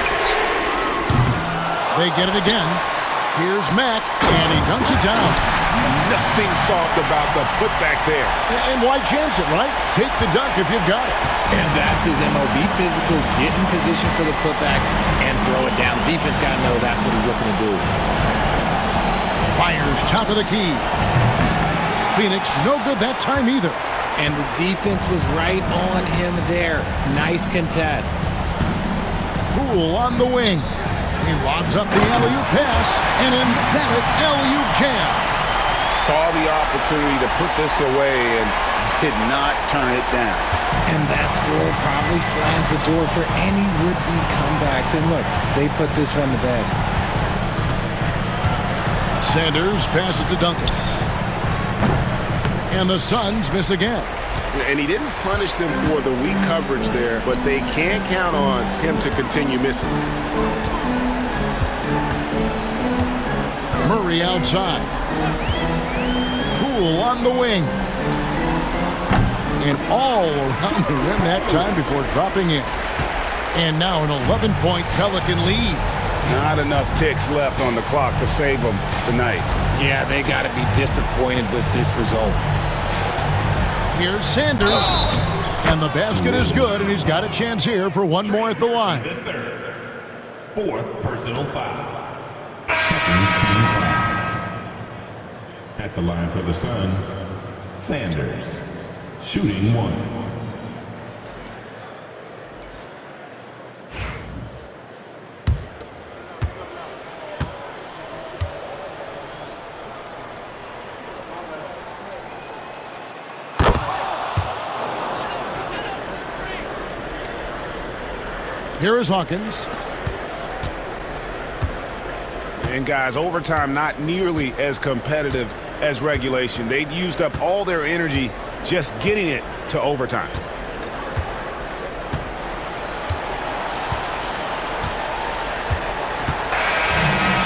They get it again. Here's Mack, and he dunks it down. Nothing soft about the putback there. And why chance it, right? Take the dunk if you've got it. And that's his MO. Be physical, get in position for the putback, and throw it down. The defense got to know that's what he's looking to do. Fires top of the key. Phoenix no good that time either. And the defense was right on him there. Nice contest. Poole on the wing. He lobs up the alley-oop pass. An emphatic alley-oop jam. Saw the opportunity to put this away and did not turn it down. And that score probably slams the door for any would-be comebacks. And look, they put this one to bed. Sanders passes to Duncan. And the Suns miss again. And he didn't punish them for the weak coverage there, but they can't count on him to continue missing. Murray outside. Poole on the wing. And all around the rim that time before dropping in. And now an 11-point Pelican lead. Not enough ticks left on the clock to save them tonight. Yeah, they got to be disappointed with this result. Here's Sanders. And the basket is good, and he's got a chance here for one more at the line. The third. Fourth personal foul. Second team foul. At the line for the Suns, Sanders. Shooting one. Here is Hawkins. And guys, overtime not nearly as competitive as regulation. They'd used up all their energy just getting it to overtime.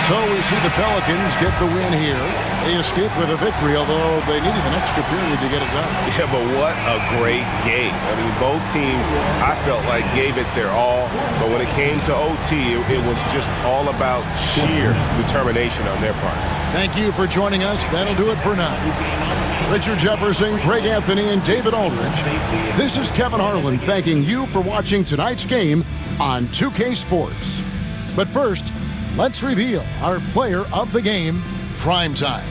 So we see the Pelicans get the win here. They escape with a victory, although they needed an extra period to get it done. Yeah, but what a great game. I mean, both teams, I felt like, gave it their all. But when it came to OT, it was just all about sheer determination on their part. Thank you for joining us. That'll do it for now. Richard Jefferson, Greg Anthony, and David Aldridge. This is Kevin Harlan thanking you for watching tonight's game on 2K Sports. But first, let's reveal our player of the game, Primetime.